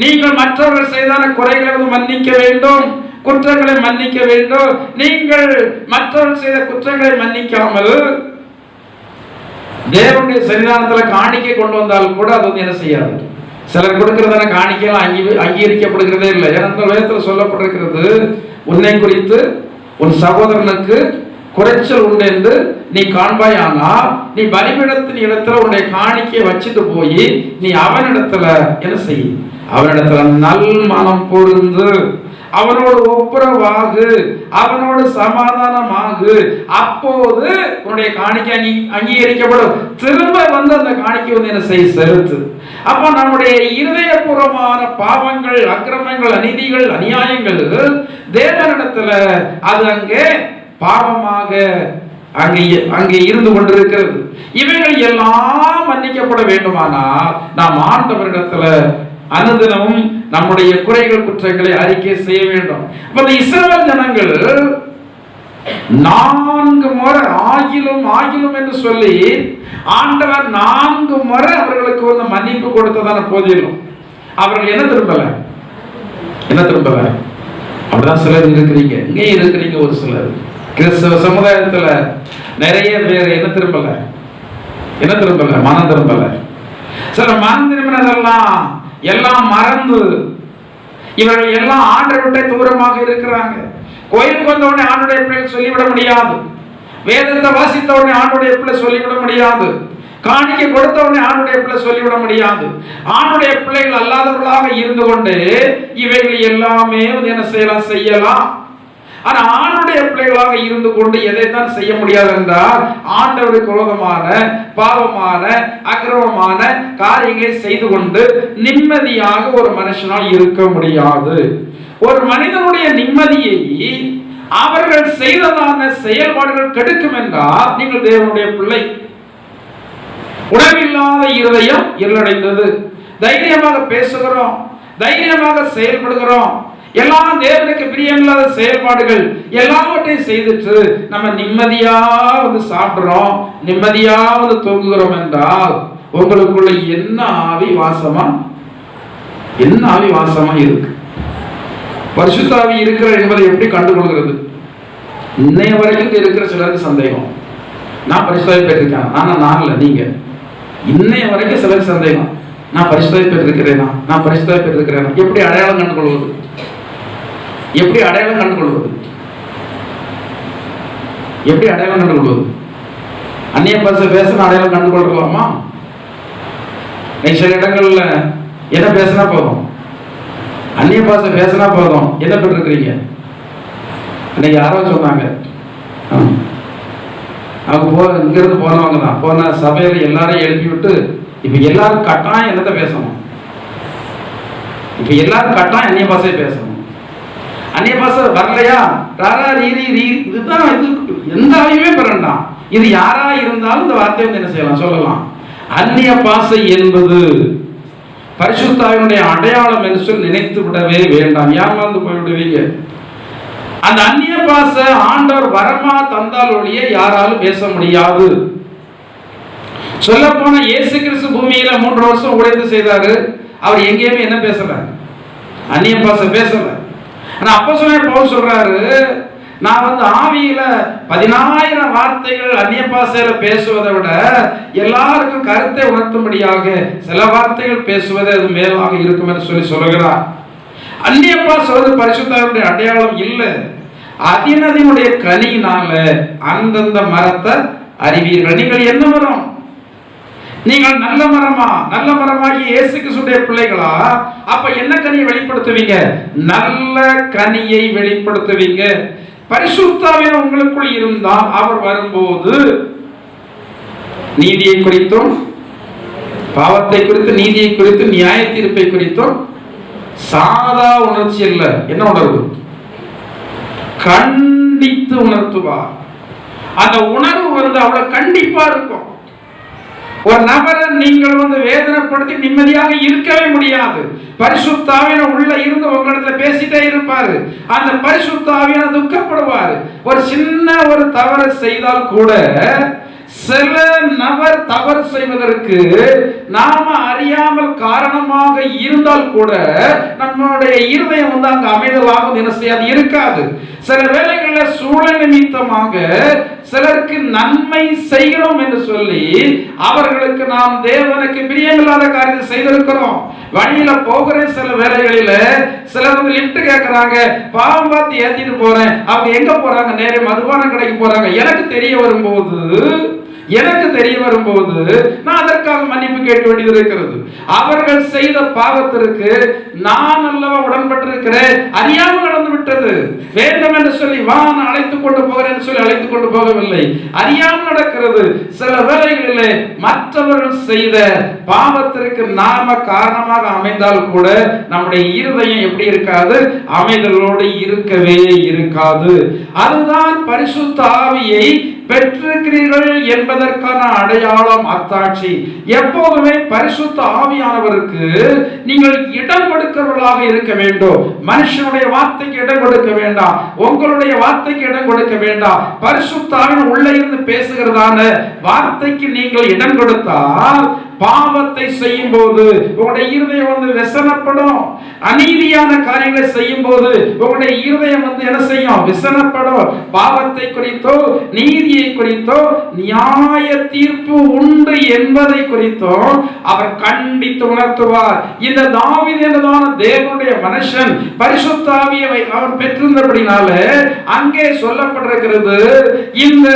நீங்கள் மற்றவர்கள் செய்தான குறைகளை வந்து மன்னிக்க வேண்டும், குற்றங்களை மன்னிக்க வேண்டும். நீங்கள் மற்றவர்கள் செய்த குற்றங்களை மன்னிக்காமல் தேவனுடைய சன்னிதானத்தில் காணிக்கை கொண்டு வந்தாலும் கூட அது வந்து என்ன செய்யாது. சிலர் கொடுக்கிறதான காணிக்கையெல்லாம் அங்கீகரிக்கப்படுகிறதே இல்லை. ஏனென்றால் வேதத்தில் சொல்லப்பட்டிருக்கிறது, உன்னை குறித்து உன் சகோதரனுக்கு குறைச்சல் உண்டு என்று நீ காண்பாயானால் நீ பலிபீடத்தின் இடத்துல உன்னுடைய காணிக்கையை வச்சுட்டு போய் நீ அவனிடத்துல என்ன செய்ய? அவனிடத்துல நல் மனம் பொருந்து, அவனோடு ஒப்புரவாகு, அவனோடு சமாதானமாகு. அப்போது உன்னுடைய காணிக்கை அங்கீகரிக்கப்படும். திரும்ப வந்து அந்த காணிக்கை வந்து என்ன செய்ய? செலுத்து. அப்ப நம்முடைய இருதயபூர்வமான பாவங்கள், அக்கிரமங்கள், அநீதிகள், அநியாயங்கள் தேவனிடத்துல அது அங்கே பாவமாக அங்கே இருந்து கொண்டிருக்கிறது. இவைகள் எல்லாம் மன்னிக்கப்பட வேண்டுமானால் நாம் ஆண்டவரிடத்துல அனுதினமும் நம்முடைய குறைகள் குற்றங்களை அறிக்கை செய்ய வேண்டும். இந்த இஸ்ரவேல் ஜனங்கள் 4 முறை ஆகிலும் என்று சொல்லி ஆண்டவர் 4 முறை அவர்களுக்கு வந்து மன்னிப்பு கொடுத்ததான போதிலும் அவர்கள் என்ன திரும்பல? அப்படிதான் சிலர் இருக்கிறீங்க, இங்கே இருக்கிறீங்க. ஒரு சிலர் கிறிஸ்தவ சமுதாயத்துல நிறைய பேர் என்ன திரும்பல? மனம் திரும்பல. சில மனம் திரும்பினதெல்லாம் எல்லாம் மறந்து இவர்கள் எல்லாம் ஆண்டை விட்டு தூரமாக இருக்கிறாங்க. கோயிலுக்கு வந்த உடனே ஆண்டுடைய பிள்ளை சொல்லிவிட முடியாது. வேதத்தை வாசித்த உடனே ஆண்டுடைய பிள்ளை சொல்லிவிட முடியாது. காணிக்கை கொடுத்த உடனே ஆண்டுடைய பிள்ளை சொல்லிவிட முடியாது. ஆண்டுடைய பிள்ளைகள் அல்லாதவர்களாக இருந்து கொண்டு இவைகள் எல்லாமே என்ன செய்யலாம். ஆனா ஆணுடைய பிள்ளைகளாக இருந்து கொண்டு எதைத்தான் செய்ய முடியாது என்றால் ஆண்டவருக்கு விரோதமான பாவமான அக்கிரமமான காரியங்களை செய்து கொண்டு நிம்மதியாக ஒரு மனுஷனால் இருக்க முடியாது. ஒரு மனிதனுடைய நிம்மதியை அவர்கள் செய்ததான செயல்பாடுகள் கெடுக்கும் என்றால் நீங்கள் தேவனுடைய பிள்ளை. உணவில்லாத இருதயம் இருளடைந்தது. தைரியமாக பேசுகிறோம், தைரியமாக செயல்படுகிறோம், எல்லாம் தேவனுக்கு பிரியமில்லாத செயல்பாடுகள் எல்லாவற்றையும் செய்துட்டு நம்ம நிம்மதியா வந்து சாப்பிடுறோம், நிம்மதியா வந்து தூங்குகிறோம் என்றால் உங்களுக்குள்ள என்ன ஆவி வாசமா இருக்கு? பரிசுத்தாவி இருக்கிற என்பதை எப்படி கண்டுகொள்கிறது? இன்னைய வரைக்கும் இருக்கிற சிலருக்கு சந்தேகம். நான் பரிசுத்தாவி பெற்றிருக்கேன், நான் இல்லை, இன்னைய வரைக்கும் சிலர் சந்தேகம், நான் பரிசுத்தத்தை பெற்றிருக்கிறேனா, நான் பரிசுத்தத்தை பெற்றிருக்கிறேனா. எப்படி அடையாளம் கண்டுகொள்வது? எப்படி அடையாளம் கண்டுகொள்வது? எப்படி அடையாளம் கண்டுகொள்வது? அந்நிய பாஷை பேசின அடையாளம் கண்டுகொள்ளலாமா? சில இடங்கள்ல என்ன பேசினா போதும், அந்நிய பாஷை பேசினா போதும், என்ன பெற்றிருக்கிறீங்க? அன்னைக்கு யாரோ சொன்னாங்க, அவங்க இங்கிருந்து போனவங்க தான், போன சபையில எல்லாரையும் எழுப்பி விட்டு, இப்ப எல்லாரும் கட்டாயம் என்னத்தை பேசணும், இப்ப எல்லாரும் கட்டாயம் அந்நிய பாஷை பேசணும். அந்நிய பாஷை வரலையா, ராரா ரீ ரீ, இதுதான், இது எந்த ஆயுமே பெறண்டாம். இது யாரா இருந்தாலும் இந்த வார்த்தையை வந்து என்ன செய்யலாம், சொல்லலாம். அந்நிய பாஷை என்பது பரிசுத்த ஆவியினுடைய அடையாளம் என்று சொல்லி நினைத்து விடவே வேண்டாம், ஏமாந்து போய்விடுவீங்க. அந்த அந்நிய பாஷை ஆண்டவர் வரமா தந்தால் ஒழிய யாராலும் பேச முடியாது. சொல்ல போன இயேசு கிறிஸ்து பூமியில 3 வருஷம் உழைத்து செய்தாரு. அவர் எங்கேயுமே என்ன பேசல, அந்நிய பாஷை பேசல. ஆனா அப்போஸ்தலனாகிய பவுல் சொல்றாரு, நான் வந்து ஆவியில 10,000 வார்த்தைகள் அந்நிய பாஷையில பேசுவதை விட எல்லாருக்கும் கருத்தை உணர்த்தும்படியாக சில வார்த்தைகள் பேசுவதே அது மேலாக இருக்கும் என்று சொல்லி சொல்கிறார். அந்நிய பாஷை வந்து பரிசுத்தருடைய அடையாளம் இல்லை. அதினதினுடைய கனியினால அந்தந்த மரத்தை அறிவீர்கள். நீங்கள் என்ன மரம்? நீங்கள் நல்ல மரமா? நல்ல மரமாகி இயேசு கிறிஸ்துவின் பிள்ளைகளா? அப்ப என்ன கனியை வெளிப்படுத்துவீங்க? நல்ல கனியை வெளிப்படுத்துவீங்க. பரிசுத்த ஆவி உங்களுக்குள் இருந்தால் அவர் வரும்போது நீதியை குறித்தும் பாவத்தை குறித்து, நீதியை குறித்து, நியாய தீர்ப்பை குறித்தும் சாதா உணர்ச்சி இல்ல, என்ன உணர்வு? கண்டித்து உணர்த்துவார். அந்த உணர்வு வந்து அவ்வளவு கண்டிப்பா இருக்கும். ஒரு நபரை நீங்கள் வந்து வேதனைப்படுத்தி நிம்மதியாக இருக்கவே முடியாது. பரிசுத்த ஆவியானவர் உள்ள இருந்து உங்களிடத்துல பேசிட்டே இருப்பாரு. அந்த பரிசுத்த ஆவியானவர் துக்கப்படுவார். ஒரு சின்ன ஒரு தவறு செய்தால் கூட, சில நபர் தவறு செய்வதற்கு நாம அறியாமல் காரணமாக இருந்தால் கூட நம்மளுடைய இருதயம் வந்து அங்க அமைதலாக என்ன செய்யாது, இருக்காது. சில வேளைகளில் சூழல் நிமித்தமாக சிலருக்கு நன்மை செய்கிறோம் என்று சொல்லி அவர்களுக்கு நாம் தேவனுக்கு பிரியமில்லாத காரியத்தை செய்திருக்கிறோம். வழியில போகிற சில வேளைகளில சிலர் வந்து லிப்ட் கேட்கறாங்க, பாவம் பார்த்து ஏத்திட்டு போறேன். அவங்க எங்க போறாங்க? நேரே மதுபான கடைக்கு போறாங்க. எனக்கு தெரிய வரும்போது நான் அதற்காக மன்னிப்பு கேட்க வேண்டியது இருக்கிறது. அவர்கள் செய்த பாவத்திற்கு நான் அல்லவா உடன்பட்டிருக்கிறேன், அறியாமல் நடந்து விட்டது. வேண்டும் என்று சொல்லி வா நான் அழைத்துக் கொண்டு போகிறேன் சொல்லி அழைத்துக் கொண்டு போகவில்லை, அறியாமல் நடக்கிறது. சில வேளைகளிலே மற்றவர்கள் செய்த பாவத்திற்கு நாம காரணமாக அமைந்தால் கூட நம்முடைய இருதயம் எப்படி இருக்காது? அமைதலோடு இருக்கவே இருக்காது. அதுதான் பரிசுத்த ஆவியை பெற்றிருக்கிறீர்கள் என்பதற்கான அடையாளம், அத்தாட்சி. எப்போதுமே பரிசுத்த ஆவியானவருக்கு நீங்கள் இடம் கொடுக்கிறவர்களாக இருக்க வேண்டும். மனுஷனுடைய வார்த்தைக்கு இடம் கொடுக்க வேண்டாம், உங்களுடைய வார்த்தைக்கு இடம் கொடுக்க வேண்டாம். பரிசுத்த ஆவியானவர் உள்ள இருந்து பேசுகிறதான வார்த்தைக்கு நீங்கள் இடம் கொடுத்தால் பாவத்தை செய்யும் போது உங்களுடைய இருதயம் வந்து விசனப்படும். அநீதியான காரியங்களை செய்யும் போது உங்களுடைய இருதயம் வந்து என்ன செய்யும்? விசனப்படும். பாவத்தை குறித்தோ நீதியை குறித்தோ நியாய தீர்ப்பு உண்டு என்பதை குறித்தோ அவர் கண்டித்து உணர்த்துவார். இந்த தாவீது என்றதான தேவனுடைய மனுஷன் பரிசுத்த ஆவியை அவர் பெற்றிருந்தபடினால அங்கே சொல்லப்பட்டிருக்கிறது. இந்த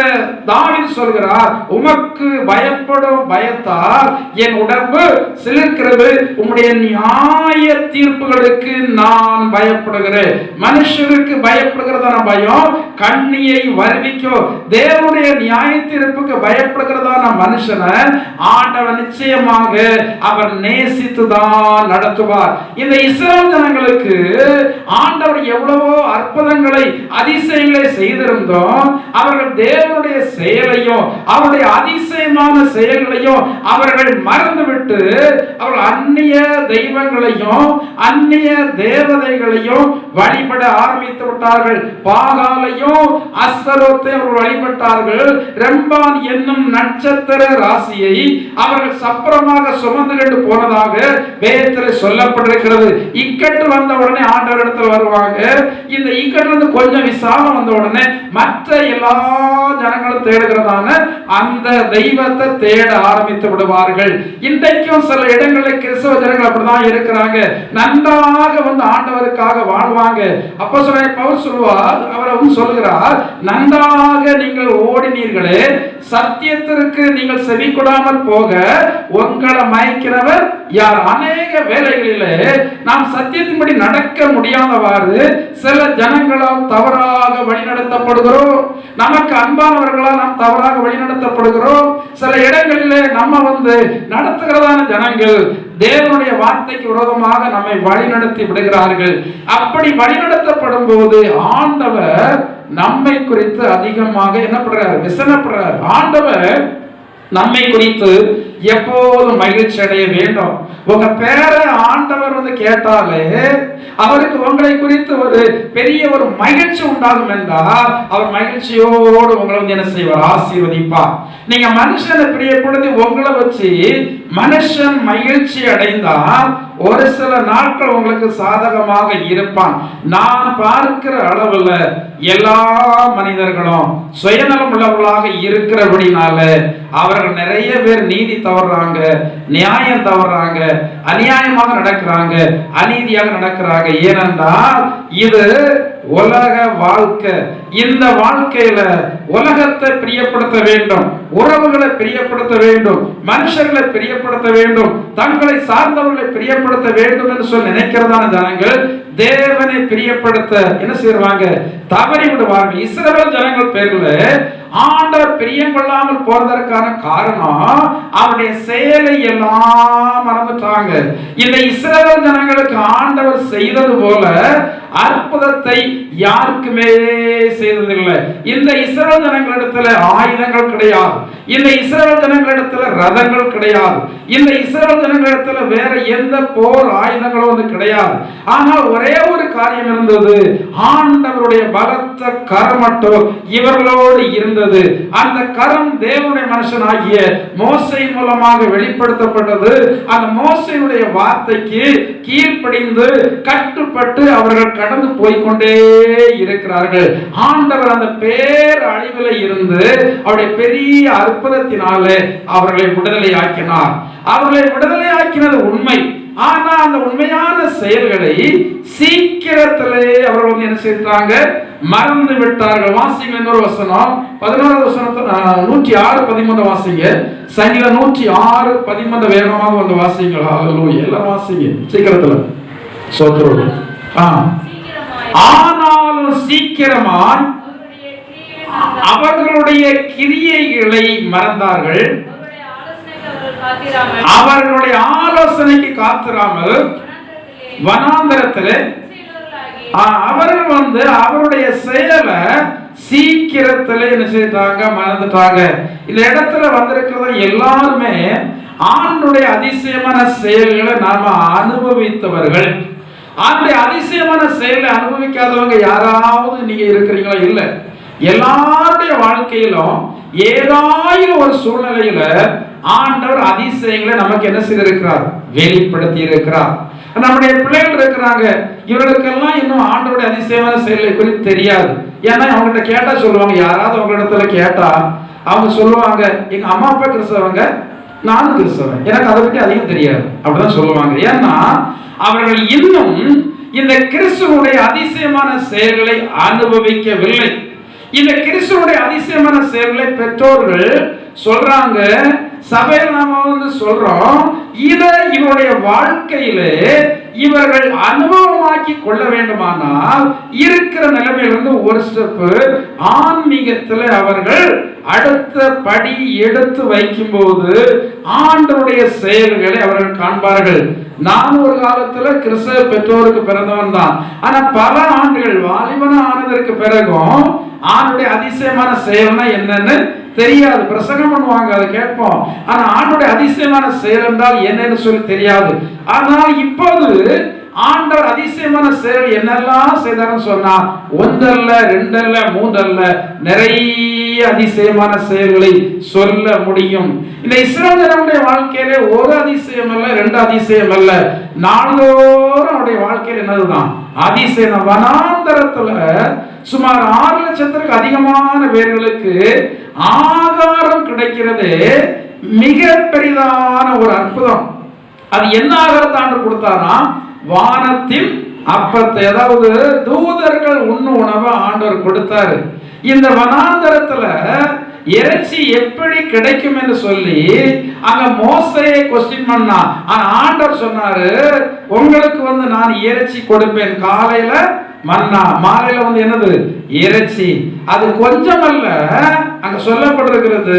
தாவீது சொல்கிறார், உமக்கு பயப்படும் பயத்தால் என் உடம்பு சிலிர்க்கிறது, உம்முடைய நியாய தீர்ப்புகளுக்கு நான் பயப்படுகிறேன். மனுஷருக்கு பயப்படுகிறதான பயம் கண்ணியை வருவிக்கும். தேவனுடைய நியாய தீர்ப்புக்கு பயப்படுகிறதான மனுஷனை ஆண்டவர் நிச்சயமாக அவர் நேசித்துதான் நடத்துவார். இந்த இஸ்ரவேல் ஜனங்களுக்கு ஆண்டவர் எவ்வளவோ அற்புதங்களை அதிசயங்களை செய்திருந்தோம். அவர்கள் தேவனுடைய செயலையும் அவருடைய அதிசயமான செயல்களையும் அவர்கள் மறந்துவிட்டு அவர்கள் அந்நிய தெய்வங்களையும் அந்நிய தேவதைகளையும் வழிபட ஆரம்பித்து விட்டார்கள். பாகாலையும் அஸ்தரோத்தை அவர்கள் வழிபட்டார்கள். ரெம்பான் என்னும் நட்சத்திர ராசியை அவர்கள் சப்பரமாக சுமந்து கொண்டு போனதாக வேதத்தில் சொல்லப்பட்டிருக்கிறது. இக்கட்டு வந்த உடனே ஆண்டவர் இடத்துல வருவாங்க. இந்த இக்கட்டு வந்து கொஞ்சம் விசாலம் வந்த உடனே மற்ற எல்லா ஜனங்களும் தேடுகிறதான அந்த தெய்வத்தை தேட ஆரம்பித்து விடுவார்கள். இருக்கிறார்கள். இன்றைக்கும் சில இடங்களில் கிறிஸ்தவ ஜனங்கள் அப்படிதான் இருக்கிறாங்க. நன்றாக ஆண்டவருக்காக வாழ்வாங்க. அப்போஸ்தலனாகிய பவுல் சொல்வார், அவர் சொல்லுகிறார், நன்றாக நீங்கள் ஓடினீர்களே, சத்தியத்திற்கு நீங்கள் செவி கொடாமல் போக உங்களை மயக்கிறவர் யார்? அநேக வேளைகளிலே நாம் சத்தியத்தின்படி நடக்க முடியாதவாறு சில ஜனங்களால் தவறாக வழிநடத்தப்படுகிறோம். நமக்கு அன்பானவர்களால் நாம் தவறாக வழிநடத்தப்படுகிறோம். சில இடங்களிலே நம்ம நடத்துகிறதான ஜனங்கள் தேவனுடைய வார்த்தைக்கு விரோதமாக நம்மை வழிநடத்தி விடுகிறார்கள். அப்படி வழிநடத்தப்படும் போது ஆண்டவர் நம்மை குறித்து அதிகமாக என்ன பண்றார்? விசனப்படுறார். ஆண்டவர் நம்மை குறித்து எப்போதும் மகிழ்ச்சி அடைய வேண்டும். உங்க பேரை ஆண்டவர் கேட்டாலே அவருக்கு உங்களை குறித்து ஒரு பெரிய ஒரு மகிழ்ச்சி உண்டாகும் என்றால் அவர் மகிழ்ச்சியோடு உங்களை என்ன செய்வார்? ஆசீர்வதிப்பார். நீங்க மனுஷனை பிரியப்படுத்தி உங்களை வச்சு மனுஷன் மகிழ்ச்சி அடைந்தால் ஒரு சில நாட்கள் உங்களுக்கு சாதகமாக இருப்பான். நான் பார்க்கிற அளவுல எல்லா மனிதர்களும் சுயநலம் உள்ளவர்களாக இருக்கிறபடினால அவர்கள் நிறைய பேர் நீதி தவறாங்க, நியாயம் தவறாங்க, அநியாயமாக நடக்கிறாங்க, அநீதியாக நடக்கிறாங்க. ஏனென்றால் இது உலக வாழ்க்கை. இந்த வாழ்க்கையில உலகத்தை பிரியப்படுத்த வேண்டும், உறவுகளை பிரியப்படுத்த வேண்டும், மனுஷர்களை பிரியப்படுத்த வேண்டும், தங்களை சார்ந்தவர்களை பிரியப்படுத்த வேண்டும் என்று சொல்லி நினைக்கிறதான ஜனங்கள் தேவனை பிரியப்படுத்த என்ன செய்வாங்க? தவறி விடுவார்கள். இஸ்ரவேல் ஜனங்கள் பேர்ல ஆண்டவர் பிரியம் கொள்ளாமல் போறதற்கான காரணம் அவருடைய செயலை எல்லாம் மறந்துட்டாங்க. இந்த இஸ்ரவேல் ஜனங்களுக்கு ஆண்டவர் செய்தது போல அற்புதத்தை யாருக்குமே செய்ததில்லை. இந்த இஸ்ரவேல் ஜனங்களிடத்துல ஆயுதங்கள் கிடையாது, இந்த இஸ்ரவேல் ஜனங்களிடத்துல ரதங்கள் கிடையாது, இந்த இஸ்ரவேல் ஜனங்களிடத்துல வேற எந்த போர் ஆயுதங்களும் கிடையாது. ஆனால் ஒரே ஒரு காரியம் இருந்தது, ஆண்டவருடைய பலத்த கரம் மட்டும் இவர்களோடு இருந்தது. அந்த கரம் தேவனுடைய மனுஷனாகிய மோசே மூலமாக வெளிப்படுத்தப்பட்டது. அந்த மோசேயுடைய வார்த்தைக்கு கீழ்ப்படிந்து கட்டுப்பட்டு அவர்கள் கடந்து போய்கொண்டே இருக்கிறார்கள். ஆண்டவர் அந்த பேர் அழிவில் இருந்து அவருடைய பெரிய அற்புதத்தினாலே அவர்களை விடுதலை ஆக்கினார். அவர்களை விடுதலை ஆக்கினது உண்மை. ஆனா அந்த உண்மையான செயல்களை சீக்கிரத்திலே அவர்கள் என்ன செய்தாங்க? மறந்து விட்டார்கள். வாசிங்க இன்னொரு வசனம், 11வது வசனத்தை 106:13 வாசிங்க. சங்கீதம் 106:13 வேகமாக வாசிங்க. ஹல்லேலூயா. எல்லாம் வாசிங்க சீக்கிரத்துல. சோத்திரம். ஆனாலும் சீக்கிரமாய் அவர்களுடைய கிரியைகளை மறந்தார்கள், அவர்களுடைய ஆலோசனைக்கு காத்திராமல் வனாந்தரத்தில் அவர்கள் அவருடைய செயலை சீக்கிரத்தில் என்ன செய்தாங்க? மறந்துட்டாங்க. இந்த இடத்துல வந்திருக்கிறத எல்லாருமே ஆண்டுடைய அதிசயமான செயல்களை நாம அனுபவித்தவர்கள். அந்த அதிசயமான செயலை அனுபவிக்காதவங்க யாராவது நீங்க இருக்கிறீங்களா? இல்லை. எல்லாருடைய வாழ்க்கையிலும் ஏதாயிரம் ஒரு சூழ்நிலையில ஆண்டவர் அதிசயங்களை நமக்கு என்ன செய்திருக்கிறார்? வெளிப்படுத்தி இருக்கிறார். நம்முடைய பிள்ளைகள் இருக்கிறாங்க, இவர்களுக்கெல்லாம் இன்னும் ஆண்டவருடைய அதிசயமான செயலை குறித்து தெரியாது. ஏன்னா அவங்ககிட்ட கேட்டா சொல்லுவாங்க, யாராவது அவங்களிடத்துல கேட்டா அவங்க சொல்லுவாங்க, எங்க அம்மா அப்பா கிறிஸ்தவங்க, நானும் கிறிஸ்தவன், எனக்கு அதை பற்றி அதிகம் தெரியாது அப்படிதான் சொல்லுவாங்க. ஏன்னா அவர்கள் இன்னும் இந்த கிறிஸ்துவனுடைய அதிசயமான செயல்களை அனுபவிக்கவில்லை. இந்த கிறிஸ்துவனுடைய அதிசயமான செயல்களை பெற்றோர்கள் சொல்றாங்க, சபையில் நாம சொல்றோம். இதை இவருடைய வாழ்க்கையிலே இவர்கள் அனுபவமாக்கி கொள்ள வேண்டுமானால் இருக்கிற நிலைமையிலிருந்து ஒரு ஸ்டெப் ஆன்மீகத்தில் அவர்கள் அடுத்த படி எடுத்து வைக்கும் போது ஆண்டவருடைய செயல்களை அவர்கள் காண்பார்கள். நான் ஒரு காலத்துல கிறிஸ்தவ பெற்றோருக்கு பிறந்தவன் தான். ஆனா பல ஆண்டுகள் வாலிபன ஆனதற்கு பிறகும் ஆண்டுடைய அதிசயமான செயல்னா என்னன்னு தெரியாது. பிரசங்கம் பண்ணுவாங்க, அதை கேட்போம். ஆனா ஆண்டுடைய அதிசயமான செயல் என்றால் என்னன்னு சொல்லி தெரியாது. ஆனால் இப்போது ஆண்டவர் அதிசயமான செயல் என்னெல்லாம் செய்தார்னு சொன்னா ஒன்றல்ல, ரெண்டல்ல, மூன்றல்ல, நிறைய அதிசயமான செயல்களை சொல்ல முடியும். இந்த இஸ்ரவேலருடைய வாழ்க்கையிலே ஒரு அதிசயம் அல்ல, ரெண்டு அதிசயம் அல்ல, நாள்தோறும் அவருடைய வாழ்க்கையில் என்னதுதான் அதிசயம். வனாந்தரத்துல சுமார் 6 லட்சத்திற்கு அதிகமான பேர்களுக்கு ஆகாரம் கிடைக்கிறது மிக பெரிதான ஒரு அற்புதம். அது என்ன ஆகாரத்தை கொடுத்தாரா? வானத்தின் அப்பத்தை, அதாவது தூதர்கள் உண்ணும் உணவை ஆண்டவர் கொடுத்தாரு. இந்த வனாந்தரத்துல இறைச்சி எப்படி கிடைக்கும் என்று சொல்லி அங்க மோசையை கொஸ்டின் பண்ணா. ஆண்டவர் சொன்னாரு, உங்களுக்கு நான் இறைச்சி கொடுப்பேன். காலையில மன்னா, மாலையில என்னது? இறைச்சி. அது கொஞ்சம் அல்ல, அங்க சொல்லப்பட்டிருக்கிறது,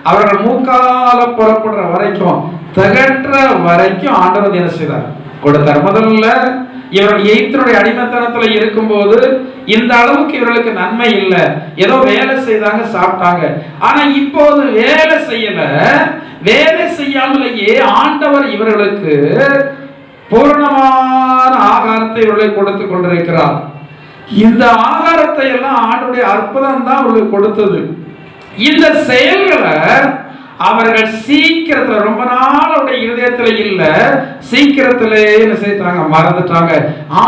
அவர்கள் மூக்கால புறப்படுற வரைக்கும், திகற்ற வரைக்கும் ஆண்டவர் என்ன செய்தார்? கொடுத்தார். முதல்ல இவர்கள் எகிப்தினுடைய அடிமைத்தனத்துல இருக்கும்போது இந்த அளவுக்கு இவர்களுக்கு நன்மை இல்லை, ஏதோ வேலை செய்தாங்க, சாப்பிட்டாங்க. ஆனா இப்போது வேலை செய்யல, வேலை செய்யாமலேயே ஆண்டவர் இவர்களுக்கு பூரணமான ஆகாரத்தை இவர்களை கொடுத்து கொண்டிருக்கிறார். இந்த ஆகாரத்தை எல்லாம் ஆண்டவருடைய அற்புதம் தான் அவர்களுக்கு கொடுத்தது. இந்த செயல்களை அவர்கள் சீக்கிரத்துல, ரொம்ப நாளுடைய இருதயத்துல இல்ல, சீக்கிரத்திலே என்ன செய்தாங்க? மறந்துட்டாங்க.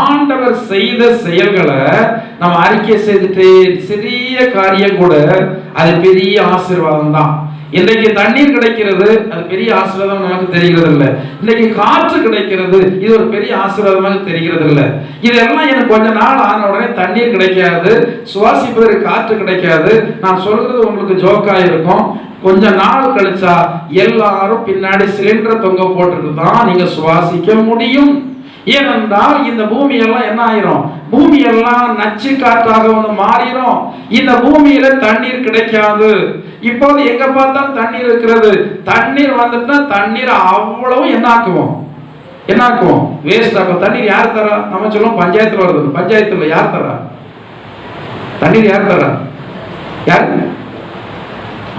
ஆண்டவர் செய்த செயல்களை நம்ம அறிக்கை செய்துட்டு, சிறிய காரியம் கூட அது பெரிய ஆசீர்வாதம் தான். இன்றைக்கு தண்ணீர் கிடைக்கிறது, அது பெரிய ஆசீர்வாதம் நமக்கு தெரிகிறது இல்லை. இன்னைக்கு காற்று கிடைக்கிறது, இது ஒரு பெரிய ஆசீர்வாதமாக தெரிகிறது இல்லை. இதெல்லாம் எனக்கு கொஞ்ச நாள் ஆன உடனே தண்ணீர் கிடைக்காது, சுவாசிப்பதற்கு காற்று கிடைக்காது. நான் சொல்றது உங்களுக்கு ஜோக்கா இருக்கும். கொஞ்ச நாள் கழிச்சா எல்லாரும் பின்னாடி சிலிண்டர் தொங்க போட்டுட்டு தான் நீங்க சுவாசிக்க முடியும். ஏனென்றால் இந்த பூமி எல்லாம் என்ன ஆயிரும்? பூமி எல்லாம் நச்சு காற்றாக மாறிடும். இந்த பூமியில தண்ணீர் கிடைக்காது. இப்போது எங்க பார்த்தாலும் தண்ணீர் இருக்கிறது. தண்ணீர் வந்துட்டா தண்ணீர் அவ்வளவு என்ன ஆக்குவோம்? வேஸ்ட் ஆகும். தண்ணீர் யார் தரா? நம்ம சொல்லுவோம் பஞ்சாயத்துல வருது. பஞ்சாயத்துல யார் தரா தண்ணீர்? யார் தரா? யாரு?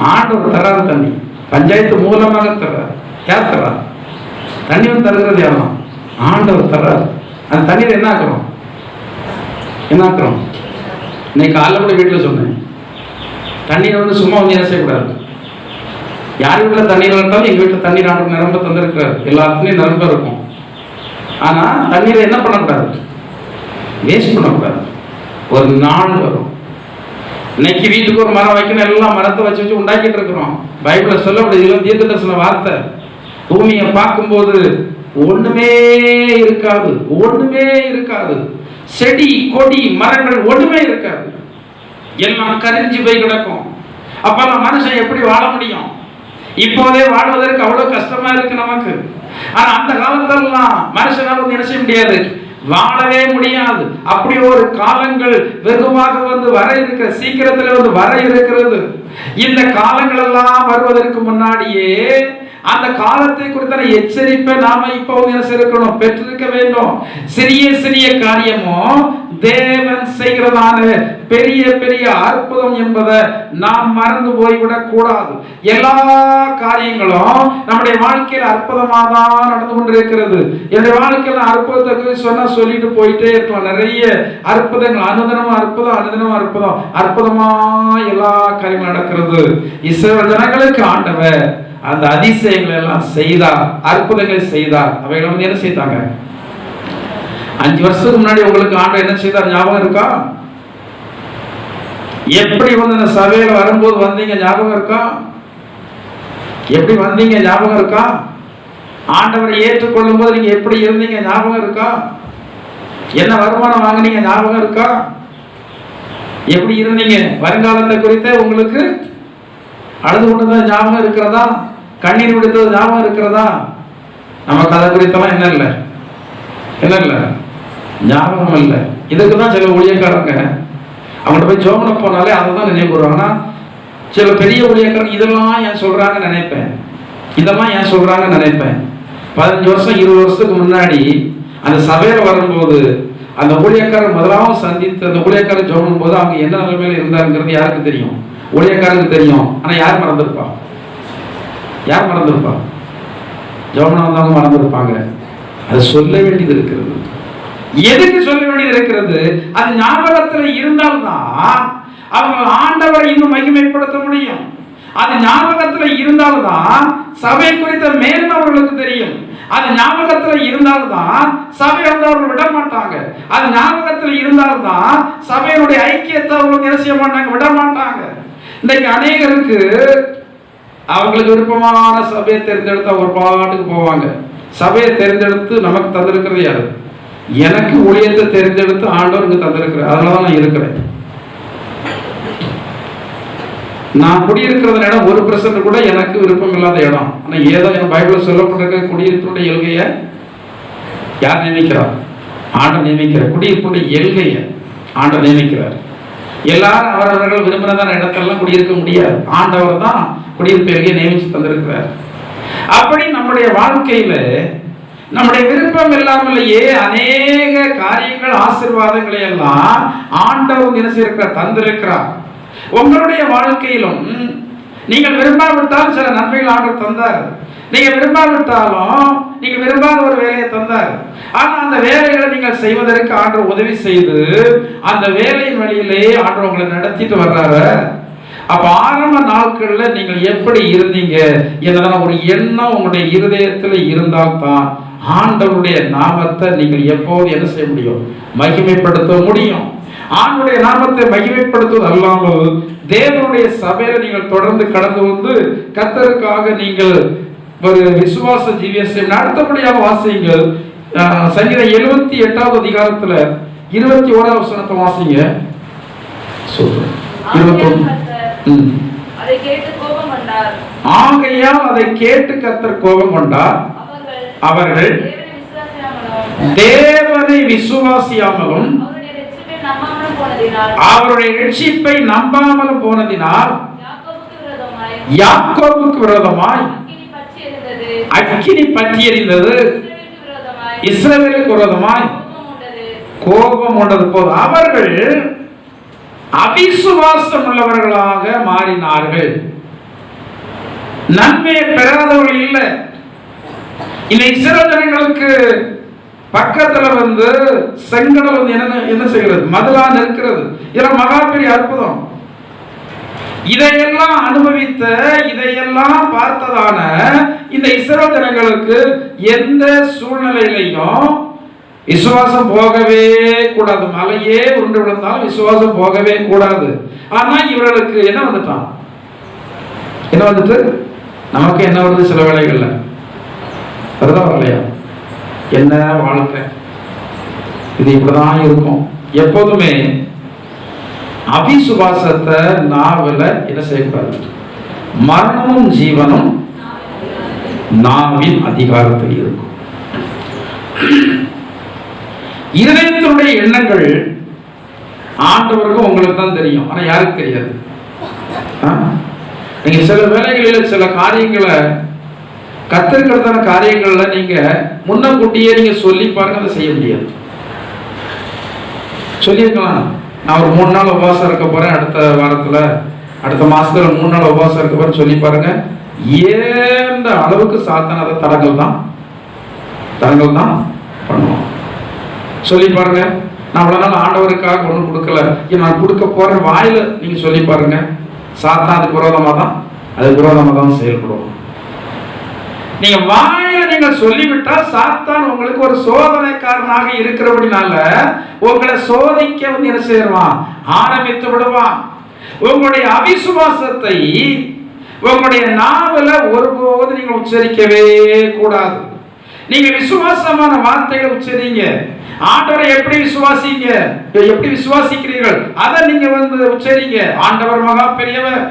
ஆண்டவர் தராது தண்ணி. பஞ்சாயத்து மூலமாக தர்றார். யார் தரா? தண்ணி தருகிறது யாரும்? ஆண்டவர் தர்றார். அந்த தண்ணீர் என்ன ஆக்குறோம்? இன்னைக்கு காலைல கூட வீட்டில் சொன்னேன், தண்ணீரை சும்மா என்ன செய்யக்கூடாது. யார் வீட்டில் தண்ணீர் இருந்தாலும் எங்கள் வீட்டில் தண்ணீர் ஆண்டவர் நிரம்ப தந்திருக்கிறார். எல்லாத்துலேயும் நிரம்ப இருக்கும். ஆனால் தண்ணீரை என்ன பண்ணக்கூடாது? வேஸ்ட் பண்ணக்கூடாது. ஒரு நாள் வரும், இன்னைக்கு வீட்டுக்கு ஒரு மரம் வைக்கணும், எல்லாம் மரத்தை வச்சு உண்டாக்கிட்டு இருக்கிறோம். பைபிள்ல சொல்லப்படுது, தீர்க்க தரிசன வார்த்தை. பூமியை பார்க்கும்போது ஒண்ணுமே இருக்காது. செடி கொடி மரங்கள் ஒண்ணுமே இருக்காது, எல்லாம் கரிஞ்சு போய் கிடக்கும். அப்பெல்லாம் மனுஷன் எப்படி வாழ முடியும்? இப்போதே வாழ்வதற்கு அவ்வளவு கஷ்டமா இருக்கு நமக்கு. ஆனா அந்த காலத்தெல்லாம் மனுஷனால என்ன செய்ய முடியாது, வாழவே முடியாது. அப்படி ஒரு காலங்கள் வெகுவாக வர இருக்க, சீக்கிரத்தில் வர இருக்கிறது. இந்த காலங்கள் எல்லாம் வருவதற்கு முன்னாடியே அந்த காலத்தை குறித்தான எச்சரிப்பை நாம இப்போ இருக்கணும், பெற்றிருக்க வேண்டும். சிறிய காரியமும் தேவன் செய்கிறதான பெரிய பெரிய அற்புதம் என்பதை நாம் மறந்து போய்விடக் கூடாது. எல்லா காரியங்களும் நம்முடைய வாழ்க்கையில் அற்புதமாக தான் நடந்து கொண்டிருக்கிறது. என்னுடைய வாழ்க்கையில அற்புதத்தை சொல்லிட்டு போயிட்டே இருக்கலாம். நிறைய அற்புதங்கள், அனுதினமும் அற்புதம், அற்புதமா எல்லா காரியங்களும் நடக்கிறது. இஸ்ரவேல் ஜனங்களுக்கு ஆண்டவர் அந்த அதிசயங்களை எல்லாம் செய்தார், அற்புதங்களை செய்தார். அவைகளை என்ன செய்தாங்க? 5 வருஷத்துக்கு முன்னாடி உங்களுக்கு ஆண்டவர் என்ன செய்தார் ஞாபகம் இருக்கா? எப்படி இந்த சபையில வரும்போது வந்தீங்க ஞாபகம் இருக்கா? எப்படி வந்தீங்க ஞாபகம் இருக்கா? ஆண்டவரை ஏற்றுக்கொள்ளும் போது நீங்க எப்படி இருந்தீங்க ஞாபகம் இருக்கா? என்ன வருமானம் வாங்கினீங்க ஞாபகம் இருக்கா? எப்படி இருந்தீங்க? வருங்காலத்தை குறித்த உங்களுக்கு அழுது கொண்டது ஞாபகம் இருக்கிறதா? கண்ணீர் விடுத்தது ஞாபகம் இருக்கிறதா? நமக்கு அதை குறித்தெல்லாம் என்ன இல்லை, ஞாபகம் இல்லை. இதுக்குதான் சில ஊழியக்காரங்க அவங்கள்ட்ட போய் ஜோமனை போனாலே அதை தான் நினைவு கூறுவாங்கன்னா, சில பெரிய ஊழியக்காரங்க இதெல்லாம் ஏன் சொல்றாங்கன்னு நினைப்பேன். 15 வருஷம் 20 வருஷத்துக்கு முன்னாடி அந்த சபையில வரும்போது அந்த ஊழியக்காரர் முதலாவது சந்தித்து அந்த ஊழியக்காரர் ஜோமனும் போது அவங்க என்ன நிலைமையில இருந்தாருங்கிறது யாருக்கு தெரியும்? ஊழியக்காரருக்கு தெரியும். ஆனா யார் மறந்துருப்பா? ஜோமனா வந்தவங்க மறந்துருப்பாங்க. அது சொல்ல வேண்டியது இருக்கிறது. எதுக்கு சொல்ல வேண்டியது இருக்கிறது? அது ஞாபகத்தில் இருந்தால்தான் அவங்க ஆண்டவரை இன்னும் மகிமைப்படுத்த முடியும். அது ஞாபகத்தில் இருந்தால்தான் சபை குறித்த மேன்மை அவர்களுக்கு தெரியும். அது ஞாபகத்தில் இருந்தால்தான் சபை அவர்கள் விட மாட்டாங்க. அது ஞாபகத்தில் இருந்தால்தான் சபையினுடைய ஐக்கியத்தை அவர்களுக்கு என்ன செய்ய மாட்டாங்க, விட மாட்டாங்க. இன்றைக்கு அநேகருக்கு அவங்களுக்கு விருப்பமான சபையை தேர்ந்தெடுத்து ஒரு பாட்டுக்கு போவாங்க. சபையை தேர்ந்தெடுத்து நமக்கு தந்திருக்கிறது யாரு? எனக்கு ஊழியத்தை தேர்ந்தெடுத்து ஆண்டவர் இங்க தந்திருக்கிறார். அதனால நான் இருக்கிறேன். நான் குடியிருக்கிற இடம் 1% கூட எனக்கு விருப்பம் இல்லாத இடம். ஆனா ஏதோ என் பைபிள்ல சொல்லப்பட்டிருக்க குடியிருப்புடைய எல்கைய யார் நியமிக்கிறார்? ஆண்டவர் நியமிக்கிறார். குடியிருப்புடைய எல்கைய ஆண்டவர் நியமிக்கிறார். எல்லாரும் அவரவர்கள் விரும்பினதான இடத்தெல்லாம் குடியிருக்க முடியாது. ஆண்டவர் தான் குடியிருப்பு எல்கையை நியமிச்சு தந்திருக்கிறார். அப்படி நம்முடைய வாழ்க்கையில நம்முடைய விருப்பம் இல்லாமலேயே அநேக காரியங்கள், ஆசீர்வாதங்களை எல்லாம் ஆண்டவர் நினைச்சிருக்கிறார், தந்திருக்கிறார். உங்களுடைய வாழ்க்கையிலும் நீங்கள் விரும்பாவிட்டால் சில நன்மைகள் ஆண்டவர் தந்தார். நீங்க விரும்பாவிட்டாலும் நீங்கள் விரும்பாத ஒரு வேலையை தந்தார். ஆனா அந்த வேலைகளை நீங்கள் செய்வதற்கு ஆண்டவர் உதவி செய்து அந்த வேலையின் வழியிலே ஆண்டவர் உங்களை நடத்திட்டு வர்றாரு. அப்ப ஆரம்ப நாட்கள்ல நீங்கள் எப்படி இருந்தீங்க என்னதான ஒரு எண்ணம் உங்களுடைய இருதயத்தில் இருந்தால்தான் ஆண்டவருடைய நாமத்தை நீங்கள் எப்போது என்ன செய்ய முடியும்? மகிமைப்படுத்த முடியும். ஆண்டவருடைய நாமத்தை மகிமைப்படுத்துவது அல்லாமல் தேவனுடைய சபையில நீங்கள் தொடர்ந்து கடந்து வந்து கர்த்தருக்காக நீங்கள் ஒரு விசுவாச ஜீவியம் அடுத்தபடியாக வாசியுங்கள். சங்கீதம் 78வது அதிகாரத்துல 21வது வசனத்தை வாசிங்க. ஆகையால் அதை கேட்டு கர்த்தர் கோபம் கொண்டார். அவர்கள் தேவனை விசுவாசியாமலும் அவருடைய ரட்சிப்பை நம்பாமலும் போனதினால் யாக்கோபுக்கு விரோதமாய் அக்கினி பற்றி எரிந்தது, இஸ்ரவேலுக்கு விரோதமாய் கோபம் கொண்டது போது அவர்கள் அவிசுவாசம் உள்ளவர்களாக மாறினார்கள். நன்மையை பெறாதவர்கள் இல்லை. இந்த இஸ்ரவேல் ஜனங்களுக்கு பக்கத்துல வந்து செங்கடல் வந்து என்ன செய்கிறது? மதுரா நிற்கிறது. இதெல்லாம் மகா பெரிய அற்புதம். இதையெல்லாம் அனுபவித்த, இதையெல்லாம் பார்த்ததான இந்த இஸ்ரவேல் ஜனங்களுக்கு எந்த சூழ்நிலையிலையும் விசுவாசம் போகவே கூடாது. மலையே உருண்டு விழுந்தாலும் விசுவாசம் போகவே கூடாது. ஆனா இவர்களுக்கு என்ன வந்துட்டான்? என்ன வந்துட்டு? நமக்கு என்ன வருது சில வேளைகள்ல? வருதா வரலையா? என்ன வாழ்க்கை இது? இப்படிதான் இருக்கும். எப்போதுமே அவிசுவாசத்தை நாவல என்ன செய்யக்கூடாது? மரணமும் ஜீவனும் நாவின் அதிகாரத்தில் இருக்கும். இருதயத்தினுடைய எண்ணங்கள் ஆண்டவருக்கும் உங்களுக்கு தான் தெரியும். ஆனா யாருக்கு தெரியாது? நீங்க சில வேளைகளில் சில காரியங்களை கத்திருக்கிறதான காரியங்கள்ல நீங்க முன்னக்கூட்டியே நீங்க சொல்லி பாருங்க, அதை செய்ய முடியாது. சொல்லியிருக்கலாம், நான் ஒரு 3 நாள் உபவாசம் இருக்க போறேன், அடுத்த வாரத்துல அடுத்த மாசத்துல 3 நாள் உபவாசம் இருக்க போறேன்னு சொல்லி பாருங்க. ஏந்த அளவுக்கு சாத்தான அதை தடங்கள் தான் பண்ணுவோம். சொல்லி பாருங்க, நான் அவ்வளவு நாள் ஆண்டவருக்காக ஒண்ணும் கொடுக்கல, நான் கொடுக்க போறேன் வாயில நீங்க சொல்லி பாருங்க. சாத்தான் அதுக்கு விரோதமா தான் செயல்படுவோம். நீங்க வாயில நீங்க சொல்லிவிட்டால் சாத்தான் உங்களுக்கு ஒரு சோதனைக்காரனாக இருக்கிறபடினால உங்களை சோதிக்க வந்து என்ன செய்வான்? ஆரம்பித்து விடுவான். உங்களுடைய அவிசுவாசத்தை உங்களுடைய நாவல ஒருபோது நீங்க உச்சரிக்கவே கூடாது. நீங்க விசுவாசமான வார்த்தைகளை உச்சரிங்க. ஆண்டவரை எப்படி விசுவாசிக்கிறீர்கள் அதை நீங்க வந்து உச்சரிங்க. ஆண்டவர் மகா பெரியவர்,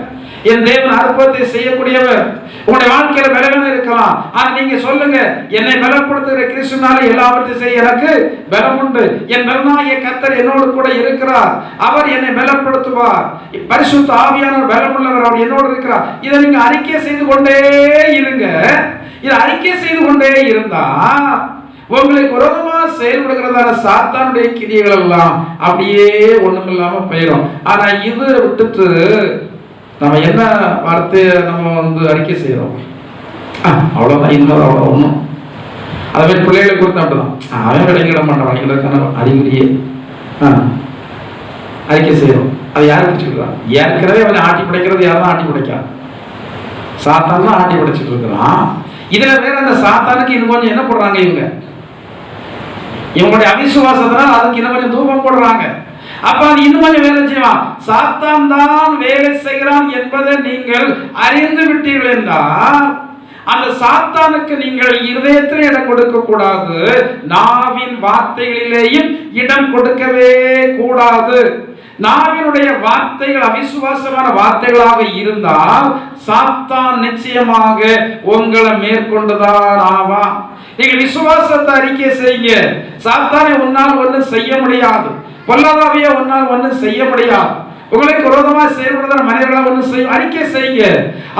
என் தேவன் அற்புதத்தை செய்யக்கூடியவர். உங்களுடைய வாழ்க்கையில பலவீனம் இருக்கலாம், ஆனா நீங்க சொல்லுங்க, என்னை பலப்படுத்துகிற கிறிஸ்துனால எல்லாவற்றையும் செய்ய எனக்கு பலம் உண்டு. என் பலனாகிய கர்த்தர் என்னோடு கூட இருக்கிறார், அவர் என்னை பலப்படுத்துவார். பரிசுத்த ஆவியானவர் பலமுள்ளவர், அவர் என்னோடு இருக்கிறார். இதை நீங்க அறிக்கை செய்து கொண்டே இருங்க. இதை அறிக்கை செய்து கொண்டே இருந்தா உங்களுக்கு விரோதமா செயல்படுகிறதான சாத்தானுடைய கிரியைகள் எல்லாம் அப்படியே ஒண்ணுமில்லாம போயிடும். ஆனா இது விட்டுட்டு நம்ம என்ன வார்த்தையை நம்ம வந்து அறிக்கை செய்யறோம், அவ்வளவுதான், இன்னொரு அவ்வளவு ஒண்ணும். அதை மாதிரி பிள்ளைகளை கொடுத்து அப்படிதான், அவன் விளங்கிட மாட்டான், எங்களுக்கான அறிகுறியே அறிக்கை செய்யறோம். அதை யார் பிடிச்சிருக்கிறான்? ஏற்கனவே அவனை ஆட்டி படைக்கிறது யார் தான் ஆட்டி படைக்கா? சாத்தான் தான் ஆட்டி படைச்சிட்டு இருக்கிறான். இதுல வேற அந்த சாத்தானுக்கு இன்னும் கொஞ்சம் என்ன போடுறாங்க, இவங்களுடைய அவிசுவாசத்தினால் அதுக்கு இன்னும் கொஞ்சம் தூபம் போடுறாங்க. அப்ப இன்னும் கொஞ்சம் வேலை செய்வான். சாத்தான் தான் வேலை செய்கிறான் என்பதை நீங்கள் அறிந்து விட்டீர்கள் என்றால் அந்த சாத்தானுக்கு நீங்கள் இருதயத்தில் இடம் கொடுக்க கூடாது, நாவின் வார்த்தைகளிலேயும் இடம் கொடுக்கவே கூடாது. நாவினுடைய வார்த்தைகள் அவிசுவாசமான வார்த்தைகளாக இருந்தால் சாத்தான் நிச்சயமாக உங்களை மேற்கொண்டுதான் ஆவான். நீங்கள் விசுவாசத்தை அறிக்கை செய்யுங்க. சாத்தானை உன்னால் ஒன்றும் செய்ய முடியாது, பொல்லாதாவிய உன்னால் ஒன்றும் செய்ய முடியாது. உங்களுக்கு விரோதமாக செயல்படுகிற மனிதர்களால் ஒன்றும் செய்ய அறிக்கை செய்யுங்க.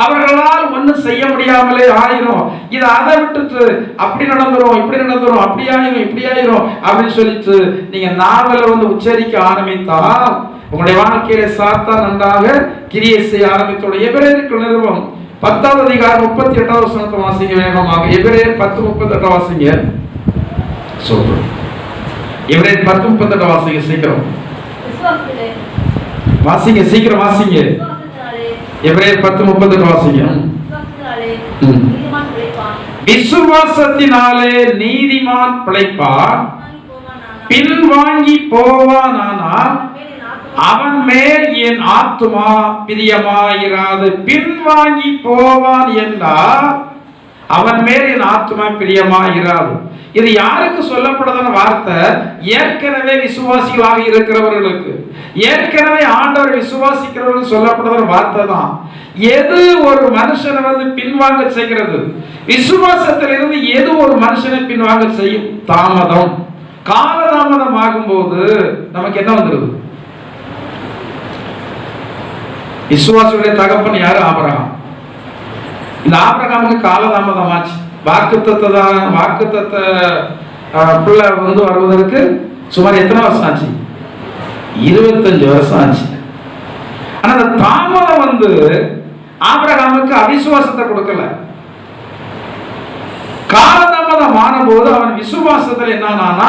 அவர்களால் ஒன்றும் செய்ய முடியாமலே ஆயிரும். இதை அதை விட்டுட்டு அப்படி நடந்துரும், இப்படி நடந்துரும், அப்படி ஆயிரும், இப்படி ஆயிரும் அப்படின்னு சொல்லிட்டு நீங்க நாவல உச்சரிக்க ஆரம்பித்தால் உங்களுடைய வாழ்க்கையில சாத்தான் நன்றாக கிரியை செய்ய ஆரம்பித்தோட. எபிரேயருக்கு நிறுவனம் 10வது அதிகாரம் 38வது வசனத்தை வாசிங்க வேகமாக. எபிரேயர் 10:38 வாசிங்க. சொல்றேன். எபிரேயர் 10:38 வாசிங்க சீக்கிரம். வாசிங்க சீக்கிரம் வாசிங்க. எபிரேயர் 10:38 வாசிங்க. விசுவாசத்தினாலே நீதிமான் பிழைப்பான், பின்வாங்கி போவானானால் அவன் மேல் என் ஆத்துமா பிரியமாயிராது. பின்வாங்கி போவான் என்றால் அவன் மேல் என் ஆத்துமா பிரியமாயிராது. இது யாருக்கு சொல்லப்படுதான வார்த்தை? ஏற்கனவே விசுவாசிகளாக இருக்கிறவர்களுக்கு, ஏற்கனவே ஆண்டவர் விசுவாசிக்கிறவர்கள் சொல்லப்படுதான வார்த்தை தான். எது ஒரு மனுஷனை பின்வாங்க செய்கிறது? விசுவாசத்திலிருந்து எது ஒரு மனுஷனை பின்வாங்க செய்யும்? தாமதம். காலதாமதம் ஆகும்போது நமக்கு என்ன வந்துருது? விசுவாசியுடைய தகப்பன் யாரு? ஆபிரகாம். இந்த ஆபிரகாமுக்கு காலதாமதம் ஆச்சு. வாக்குத்தத்த பிள்ளை வருவதற்கு சுமார் எத்தனை வருஷம் ஆச்சு? 25 வருஷம் ஆச்சு. ஆனா அந்த தாமதம் ஆபிரகாமுக்கு அவிசுவாசத்தை கொடுக்கல. காலதாமதம் ஆன போது அவன் விசுவாசத்துல என்னன்னா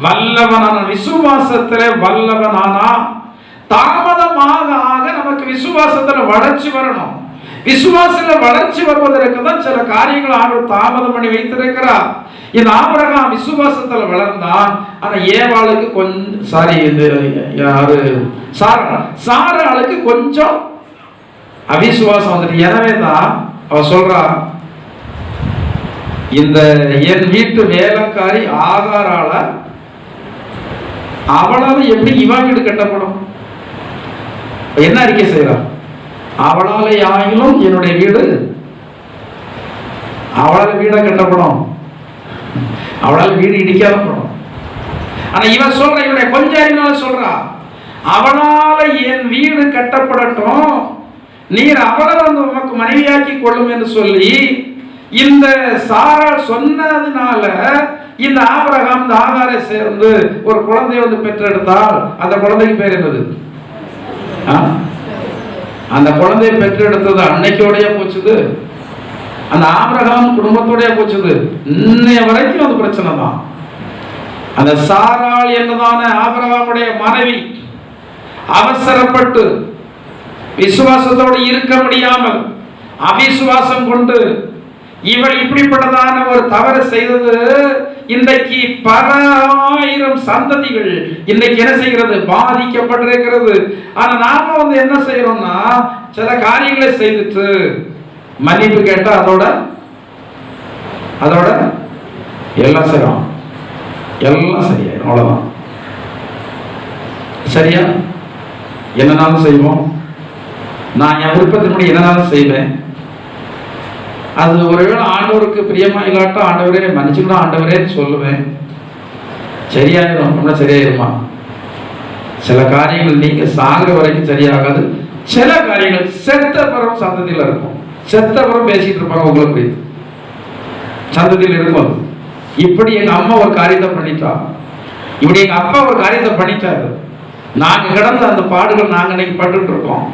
வல்லவனான, விசுவாசத்துல வல்லவனானா. தாமதமாக ஆக நமக்கு விசுவாசத்துல வளர்ச்சி வரணும். விசுவாசத்துல வளர்ச்சி வருவதற்கு தான் சில காரியங்கள் ஆண்டவர் தாமதம் பண்ணி வைத்திருக்கிறார். இந்த ஆபிரகாம் விசுவாசத்துல வளர்ந்தான். ஆனா ஏவாளுக்கு கொஞ்சம் சாராளுக்கு கொஞ்சம் அவிசுவாசம் வந்துட்டு. எனவே தான் அவ சொல்றா, இந்த என் வீட்டு வேலைக்காரி ஆகாரால அவளால எப்படி இவா வீடு கட்டப்படும்? என்ன அறிக்கை செய்யறான்? அவளாலே ஆகிலும் என்னுடைய வீடு, அவளால் வீட கட்டப்படும், அவளால் வீடு இடிக்காதப்படும். ஆனா இவன் சொல்ற, இவனுடைய கொஞ்சம் அறிவினால சொல்றா, அவளால என் வீடு கட்டப்படட்டும், நீர் அவளை உமக்கு மனைவியாக்கி கொள்ளும் என்று சொல்லி இந்த சாராள் சொன்னதுனால இந்த ஆபிரகாம் இந்த ஆகாரை சேர்ந்து ஒரு குழந்தையை பெற்றெடுத்தால் அந்த குழந்தைக்கு பேர் என்னது? அந்த குழந்தையை பெற்றெடுத்தது அன்னைக்கோடைய போச்சுது, அந்த ஆபிரகாம் குடும்பத்தோடைய போச்சுது. இன்னைய வரைக்கும் அது பிரச்சனை தான். அந்த சாராள் என்னதான ஆபிரகாமுடைய மனைவி அவசரப்பட்டு விசுவாசத்தோடு இருக்க முடியாமல் அவிசுவாசம் கொண்டு இவள் இப்படிப்பட்டதான ஒரு தவறு செய்தது இன்றைக்கு பல ஆயிரம் சந்ததிகள் இன்றைக்கு என்ன செய்கிறது? பாதிக்கப்பட்டிருக்கிறது. ஆனா நாம என்ன செய்யறோம்னா சில காரியங்களை செய்துட்டு மன்னிப்பு கேட்டா அதோட எல்லாம் செய்யறோம், எல்லாம் சரியாயிரும். அவ்வளவுதான். சரியா? என்னனாலும் செய்வோம். நான் என் விருப்பத்தின்படி என்னனாலும் செய்வேன். அது ஒருவேளை ஆண்டவருக்கு பிரியமா இல்லாட்டா ஆண்டவரே மன்னிச்சுக்கணும் ஆண்டவரே சொல்லுவேன். சரியாயிரும். சரியாயிருமா? சில காரியங்கள் நீங்க சாகிற வரைக்கும் சரியாகாது. சில காரியங்கள் செத்த பிறகு சந்ததியில் இருக்கும். செத்த பிறகு பேசிட்டு இருப்பாங்க உங்களுக்கு சந்ததியில் இருக்கும். இப்படி எங்க அம்மா ஒரு காரியத்தை பண்ணிட்டா, இப்படி எங்க அப்பா ஒரு காரியத்தை பண்ணிட்டாரு, நாங்க கிடந்த அந்த பாடுகள் நாங்க இன்னைக்கு பட்டுட்டு இருக்கோம்.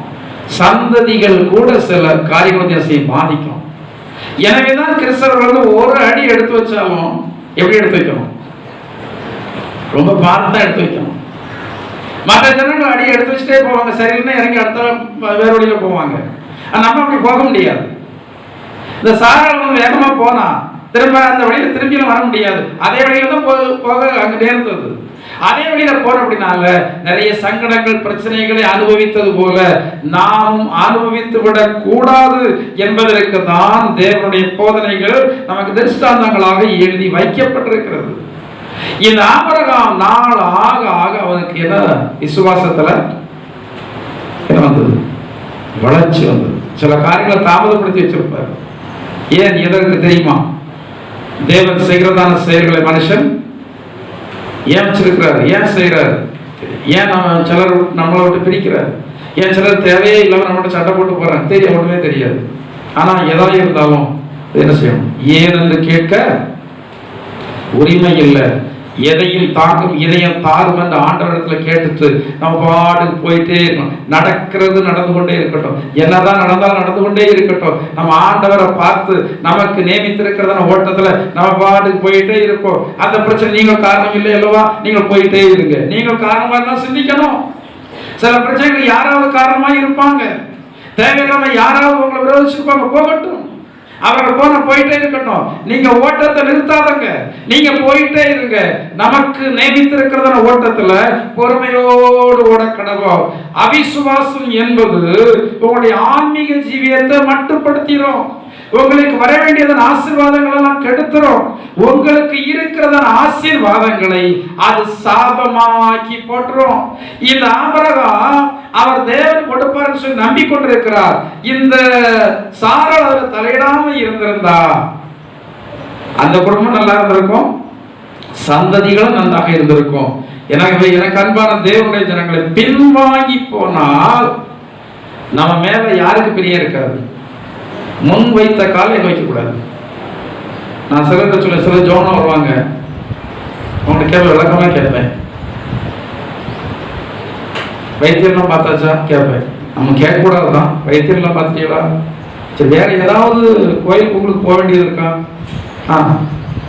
சந்ததிகள் கூட சில காரியங்களை பாதிக்கும். எனவேதான் கிறிஸ்தவர்கள் ஒரு அடி எடுத்து வச்சாலும் எப்படி எடுத்து வைக்கணும்? ரொம்ப பார்த்து தான் எடுத்து வைக்கணும். மற்ற ஜனங்கள் அடி எடுத்து வச்சுட்டே போவாங்க, சரியில்லைன்னா இறங்கி அடுத்த வேற வழியில போவாங்க. நம்ம அப்படி போக முடியாது. இந்த சாராள் வேகமா போனா திரும்ப அந்த வழியில திரும்பியும் வர முடியாது. அதே வழியில தான் போக அங்க நேர்ந்தது. அதே வழியில போற அப்படினால நிறைய சங்கடங்கள் பிரச்சனைகளை அனுபவித்தது போல நாம் அனுபவித்து விடக் கூடாது என்பதற்கு தான் தேவனுடைய போதனைகள் நமக்கு திருஷ்டாந்தங்களாக எழுதி வைக்கப்பட்டிருக்கிறது. இந்த ஆபிரகாம் நாள் ஆக ஆக அவனுக்கு என்ன விசுவாசத்துல என்ன வந்தது? வளர்ச்சி வந்தது. சில காரியங்களை தாமதப்படுத்தி வச்சிருப்பார். ஏன்? எதற்கு தெரியுமா? தேவன் செய்கிறதான செயல்களை மனுஷன் ஏன் வச்சிருக்கிறார்? ஏன் செய்யறாரு? ஏன் நம்ம சிலர் நம்மளை விட்டு பிரிக்கிறார்? ஏன் சிலர் தேவையே இல்லாம நம்மகிட்ட சட்டை போட்டு போறாங்க? தெரியும், ஒண்ணுமே தெரியாது. ஆனா எதாவது இருந்தாலும் என்ன செய்யணும்? ஏன் என்று கேட்க உரிமை இல்லை. எதையும் தாக்கும் இதயம் தாரும் என்று ஆண்டவரிடத்துல கேட்டுட்டு நம்ம பாட்டுக்கு போயிட்டே இருக்கணும். நடக்கிறது நடந்து கொண்டே இருக்கட்டும், என்னதான் நடந்தாலும் நடந்து கொண்டே இருக்கட்டும். நம்ம ஆண்டவரை பார்த்து நமக்கு நியமித்திருக்கிறதான ஓட்டத்துல நம்ம பாட்டுக்கு போயிட்டே இருக்கோம். அந்த பிரச்சனை நீங்கள் காரணம் இல்லை அல்லவா? நீங்கள் போயிட்டே இருங்க. நீங்கள் காரணமா இருந்தா சிந்திக்கணும். சில பிரச்சனைகள் யாராவது காரணமா இருப்பாங்க. தேவையில்லாம யாராவது உங்களை விரோதிச்சிருப்பாங்க. போகட்டும், அவர்கள் போன போயிட்டே இருக்கட்டும். நீங்க ஓட்டத்தை நிறுத்தாதங்க, நீங்க போயிட்டே இருங்க. நமக்கு நியமித்திருக்கிறதான ஓட்டத்துல பொறுமையோடு ஓட கடவோம். அவிசுவாசம் என்பது உங்களுடைய ஆன்மீக ஜீவியத்தை மட்டுப்படுத்திடும். உங்களுக்கு வர வேண்டியதன் ஆசீர்வாதங்கள் எல்லாம் கெடுத்துரும். உங்களுக்கு இருக்கிறதன் ஆசீர்வாதங்களை அது சாபமாக்கி போட்டுரும். இந்த ஆபிரகாம் அவர் தேவன் கொடுப்பார்னு சொல்லி நம்பிக்கொண்டிருக்கிறார். இந்த சாராள் அதில் தலையிடாம இருந்திருந்தா அந்த குடும்பம் நல்லா இருந்திருக்கும், சந்ததிகளும் நன்றாக இருந்திருக்கும். எனக்கு அன்பான தேவனுடைய ஜனங்களை, பின்வாங்கி போனால் நம்ம மேல யாருக்கு பிரியம் இருக்காது. முன் வைத்த காலை வைக்க கூடாது. நான் சிலர்கிட்ட சொல்ல, சில ஜோனா வருவாங்க, அவங்கள்ட்ட கேள்வி விளக்கமா கேட்பேன். வைத்தியம்லாம் பார்த்தாச்சா கேட்பேன். நம்ம கேட்கக்கூடாதுதான். வைத்தியம்லாம் பார்த்துட்டீங்களா? சரி, வேற ஏதாவது கோயிலுக்கு உங்களுக்கு போக வேண்டியது இருக்கா?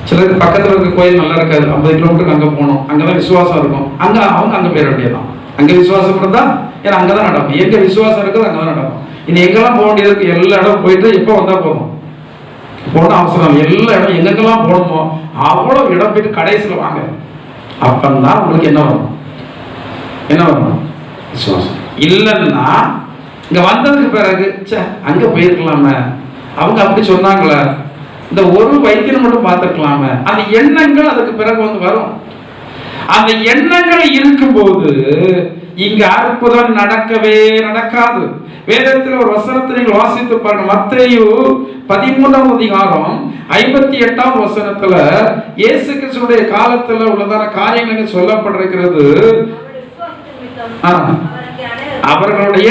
சிலருக்கு பக்கத்தில் இருக்க கோயில் நல்லா இருக்காது, 50 கிலோமீட்டருக்கு அங்கே போகணும், அங்கதான் விசுவாசம் இருக்கும், அவங்க அங்கே போயிட வேண்டியதான். அங்கே விசுவாசம் இருந்தா ஏன்னா அங்கதான் நடக்கும். எங்க விசுவாசம் இருக்குது அங்கதான் நடக்கும். இனி எங்கெல்லாம் போக வேண்டியது இருக்கு, எல்லா இடம் போயிட்டு எப்போ வந்தா போதும், போன அவசரம். எல்லா இடம் எங்கெங்கெல்லாம் போகணுமோ அவ்வளவு இடம் போயிட்டு கடைசியில் வாங்க. அப்பந்தான் உங்களுக்கு என்ன வரும்? என்ன வரும்? விசுவாசம். இல்லைன்னா இங்க வந்ததுக்கு பிறகு அங்க போயிருக்கலாமே, அவங்க அப்படி சொன்னாங்களே, இந்த ஒரு வைத்தியம் மட்டும் பார்த்துருக்கலாமே, அந்த எண்ணங்கள் அதுக்கு பிறகு வந்து வரும். அந்த எண்ணங்கள் இருக்கும்போது இங்க அற்புதம் நடக்கவே நடக்காது. வேதத்தில் ஒரு வசனத்தை நீங்கள் வாசித்து பாருங்க. மத்தேயு 13ஆம் அதிகாரம் 58ஆம் வசனத்துல இயேசு கிறிஸ்துவுடைய காலத்துல உள்ளதான காரியங்கள் சொல்லப்பட்டிருக்கிறது. அவர்களுடைய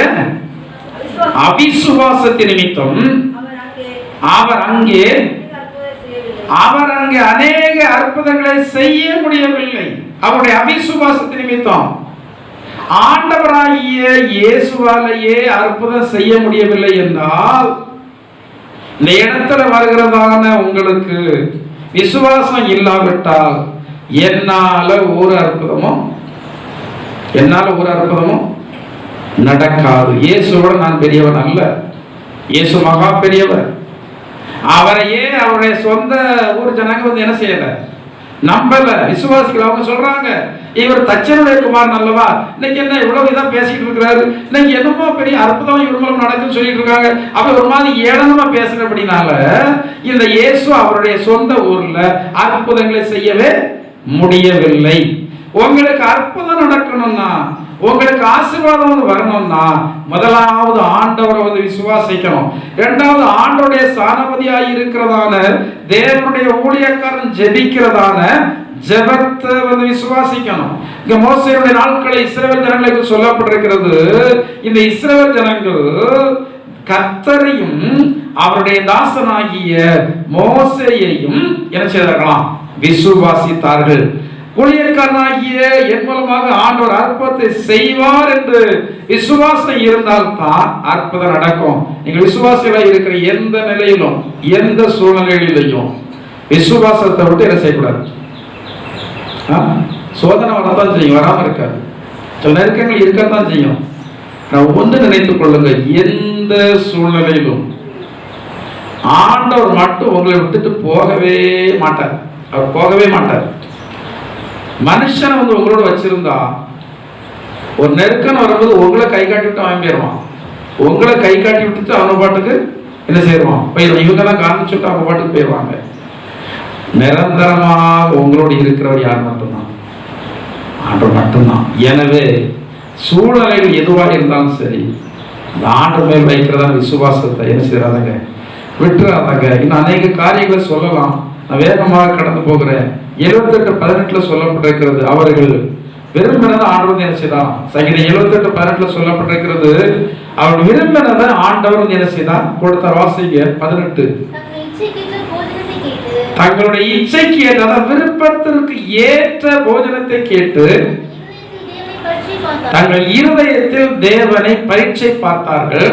அவிசுவாசத்தின் நிமித்தம் அவர் அங்கே அநேக அற்புதங்களை செய்ய முடியவில்லை. அவருடைய அவிசுவாசத்தின் நிமித்தம் ஆண்டவராகிய இயேசுவாலேயே அற்புதம் செய்ய முடியவில்லை என்றால், இந்த இடத்துல வருகிறதான உங்களுக்கு விசுவாசம் இல்லாவிட்டால் என்னால ஒரு அற்புதமும் நடக்காது. இயேசுவோட நான் பெரியவன் அல்ல, இயேசு மகா பெரியவர். அவரையே அவருடைய சொந்த ஊர் ஜனங்க வந்து என்ன செய்யல, நம்பல, விசுவாசிகள். அவங்க சொல்றாங்க, இவர் தச்சனுடைய குமாரன் அல்லவா, இன்னைக்கு என்ன இவ்வளவு இதா பேசிட்டு இருக்கிறாரு, இன்னைக்கு என்னமோ பெரிய அற்புதம் இவர் மூலம் நடக்குன்னு சொல்லிட்டு இருக்காங்க. அப்ப ஒரு மாதிரி ஏளனமா பேசுறபடினால இந்த இயேசு அவருடைய சொந்த ஊர்ல அற்புதங்களை செய்யவே முடியவில்லை. உங்களுக்கு அற்புதம் நடக்கணும்னா, உங்களுக்கு ஆசீர்வாதம் வரணும்னா, முதலாவது ஆண்டவரை வந்து விசுவாசிக்கணும். இரண்டாவது ஆண்டவருடைய சானபதியாய் இருக்கிறதான தேவனுடைய ஊழியக்காரன் ஜெபிக்கிறதான ஜெபத்தை வந்து விசுவாசிக்கணும். இங்க மோசேயுடைய நாட்களை இஸ்ரவேல் ஜனங்களுக்கு சொல்லப்பட்டிருக்கிறது. இந்த இஸ்ரவேல் ஜனங்கள் கர்த்தரையும் அவருடைய தாசனாகிய மோசேயையும் என்ன செய்தார்களாம்? விசுவாசித்தார்கள். ஊழியக்காரனாகிய என் மூலமாக ஆண்டவர் அற்புதத்தை செய்வார் என்று விசுவாசம் இருந்தால் தான் அற்புதம் நடக்கும். நீங்கள் விசுவாசிகளாக இருக்கிற எந்த நிலையிலும் எந்த சூழ்நிலையிலையும் விசுவாசத்தை விட்டு என்ன செய்யக்கூடாது. சோதனை வரத்தான் செய்யும், வராம இருக்காது. சில நெருக்கங்கள் இருக்கத்தான் செய்யும். நான் ஒன்று நினைத்துக் கொள்ளுங்க, எந்த சூழ்நிலையிலும் ஆண்டவர் மட்டும் உங்களை விட்டுட்டு போகவே மாட்டார். அவர் போகவே மாட்டார். மனுஷனை வந்து உங்களோட வச்சிருந்தா ஒரு நெருக்கம் வரும்போது உங்களை கை காட்டி விட்டு அவன் போயிடுவான். உங்களை கை காட்டி விட்டுட்டு அவனை பாட்டுக்கு என்ன செய்வான் போயிடுவான். இவங்க தான் காமிச்சுட்டு அவங்க பாட்டுக்கு போயிடுவாங்க. நிரந்தரமாக உங்களோட இருக்கிறவர் யார்? மட்டும்தான், ஆண்டவர் மட்டும்தான். எனவே சூழ்நிலைகள் எதுவாக இருந்தாலும் சரி, அந்த ஆண்டவர் மேல் வைக்கிறதா விசுவாசத்தை என்ன செய்யறாங்க, விட்டுறாதாங்க. இன்னும் அநேக காரியங்களை சொல்லலாம். நான் வேகமாக கடந்து போகிறேன். 78:18 சொல்லப்பட்டிருக்கிறது, அவர்கள் விரும்பினதை ஆண்டவர் என்ன செய்தான். சங்கீதம் 78:18 சொல்லப்பட்டிருக்கிறது, அவர் விரும்பினதை ஆண்டவர் என்ன செய்தான், கொடுத்தார். வாசிங்க 18. தங்களுடைய இச்சைக்கு ஏற்ற விருப்பத்திற்கு ஏற்ற போஜனத்தை கேட்டு தங்கள் இருதயத்தில் தேவனை பரீட்சை பார்த்தார்கள்.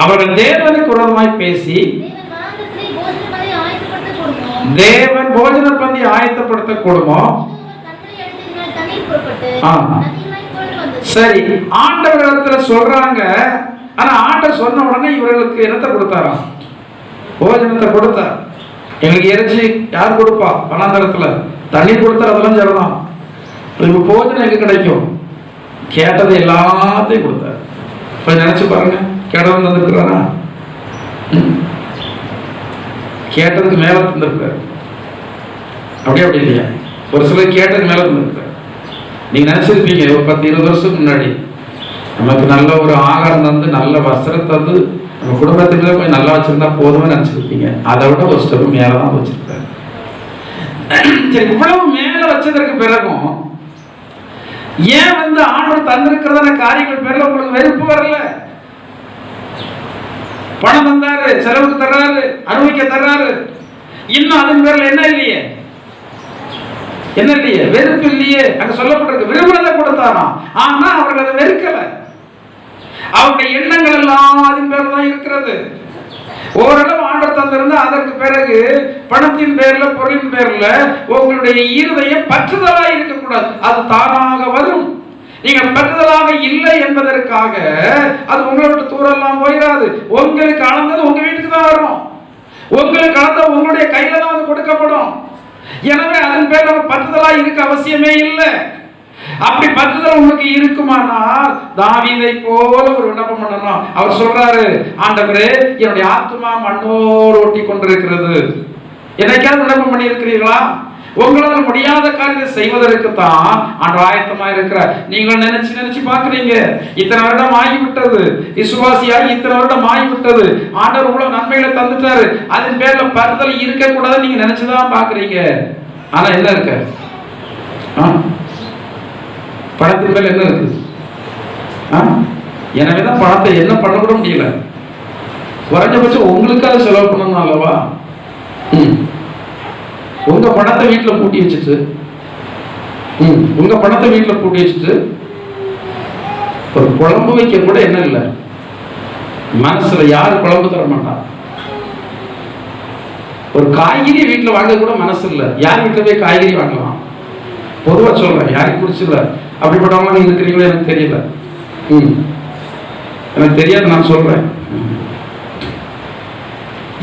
அவர்கள் தேவனுக்கு விரோதமாய் பேசி தேவன் போஜன பந்தி ஆயத்தப்படுத்த கூடுமோ. சரி, ஆண்டவரிடத்துல சொல்றாங்க. ஆனா ஆண்டவர் சொன்ன உடனே இவர்களுக்கு என்னத்தை கொடுத்தாராம், போஜனத்தை கொடுத்தார். எங்களுக்கு இறைச்சி யார் கொடுப்பா, வனாந்தரத்துல தண்ணீர் கொடுத்தார், அதெல்லாம் சொல்லலாம். இப்ப போஜனம் எங்க கிடைக்கும், கேட்டதை எல்லாத்தையும் கொடுத்தார். இப்ப நினைச்சு பாருங்க, கேட்டவன் தந்துருக்கிறாரா? கேட்டதுக்கு மேல தந்திருக்காரு. அப்படி இல்லையா? ஒரு சிலர் கேட்டதுக்கு மேல தந்திருக்காரு. நீங்க நினைச்சிருப்பீங்க, ஒரு 10-20 வருஷத்துக்கு முன்னாடி நமக்கு நல்ல ஒரு ஆகாரம் தந்து நல்ல வஸ்திரம் தந்து நம்ம குடும்பத்துக்குள்ள போய் நல்லா வச்சிருந்தா போதுமே நினைச்சிருப்பீங்க. அதை விட ஒரு ஸ்டெப் மேலதான் வச்சிருக்காரு. சரி, இவ்வளவு மேல வச்சதற்கு பிறகும் ஏன் வந்து ஆண்டவர் தந்திருக்கிறதான காரியங்கள் பேர்ல உங்களுக்கு வெறுப்பு வரல? பணம் தந்தாரு, செலவுக்கு தர்றாரு, அனுபவிக்க தர்றாரு, இன்னும் அதன் பேர்ல என்ன இல்லையே, என்ன இல்லையே, வெறுப்பு இல்லையே. அங்க சொல்லப்பட்டிருக்கு விரும்பினதை கொடுத்தாராம். ஆனா அவர்கள் அதை வெறுக்கல. அவருடைய எண்ணங்கள் எல்லாம் அதன் பேர்ல தான் இருக்கிறது. ஓரளவு ஆண்டவர் தந்திருந்தா அதற்கு பிறகு பணத்தின் பேர்ல பொருளின் பேர்ல உங்களுடைய இருதயம் பற்றுதலா இருக்கக்கூடாது. அது தானாக வரும். நீங்க பற்றுதலாக இல்லை என்பதற்காக அது உங்களை விட்டு தூரெல்லாம் போயிடாது. உங்களுக்கு அளந்தது உங்க வீட்டுக்கு தான் வரும். உங்களுக்கு அளந்தது உங்களுடைய கையில தான் வந்து கொடுக்கப்படும். எனவே அதன் பேர்ல பற்றுதலா இருக்க அவசியமே இல்லை. அப்படி பற்றுதல் உங்களுக்கு இருக்குமானால் தாவீதை போல ஒரு விண்ணப்பம் பண்ணணும். அவர் சொல்றாரு, ஆண்டவரே என்னுடைய ஆத்மா மண்ணோடு ஒட்டி கொண்டிருக்கிறது. என்னைக்காவது விண்ணப்பம் பண்ணி இருக்கிறீர்களா? உங்களால் முடியாத காரியத்தை செய்வதற்கு தான் ஆண்டவர் ஆயத்தமா இருக்கிறார். நீங்கள் நினைச்சு பாக்குறீங்க, இத்தனை வருடம் ஆகிவிட்டது, விசுவாசியாகி இத்தனை வருடம் ஆகிவிட்டது, ஆண்டவர் இவ்வளவு நன்மைகளை தந்துட்டாரு, அதன் பேர்ல பற்றுதல் இருக்க கூடாதுன்னு நீங்க நினைச்சுதான் பாக்குறீங்க. ஆனா என்ன இருக்கு, பணத்தின் மேல என்ன இருக்கு? எனவேதான் பணத்தை என்ன பண்ண கூட முடியல. குறைஞ்சபட்சம் உங்களுக்காக செலவு பண்ணணும் அல்லவா? உங்க பணத்தை வீட்டுல பூட்டி வச்சுட்டு ஒரு குழம்பு வைக்க கூட என்ன இல்லை மனசுல. யாரு குழம்பு தர மாட்டா? ஒரு காய்கறி வீட்டுல வாங்க கூட மனசு இல்லை. யார் வீட்டுல போய் காய்கறி வாங்கலாம்? பொதுவா சொல்றேன், யாருக்கு பிடிச்சல. அப்படிப்பட்டவங்க இருக்கிறீங்களோ எனக்கு தெரியல, எனக்கு தெரியாது, நான் சொல்றேன்.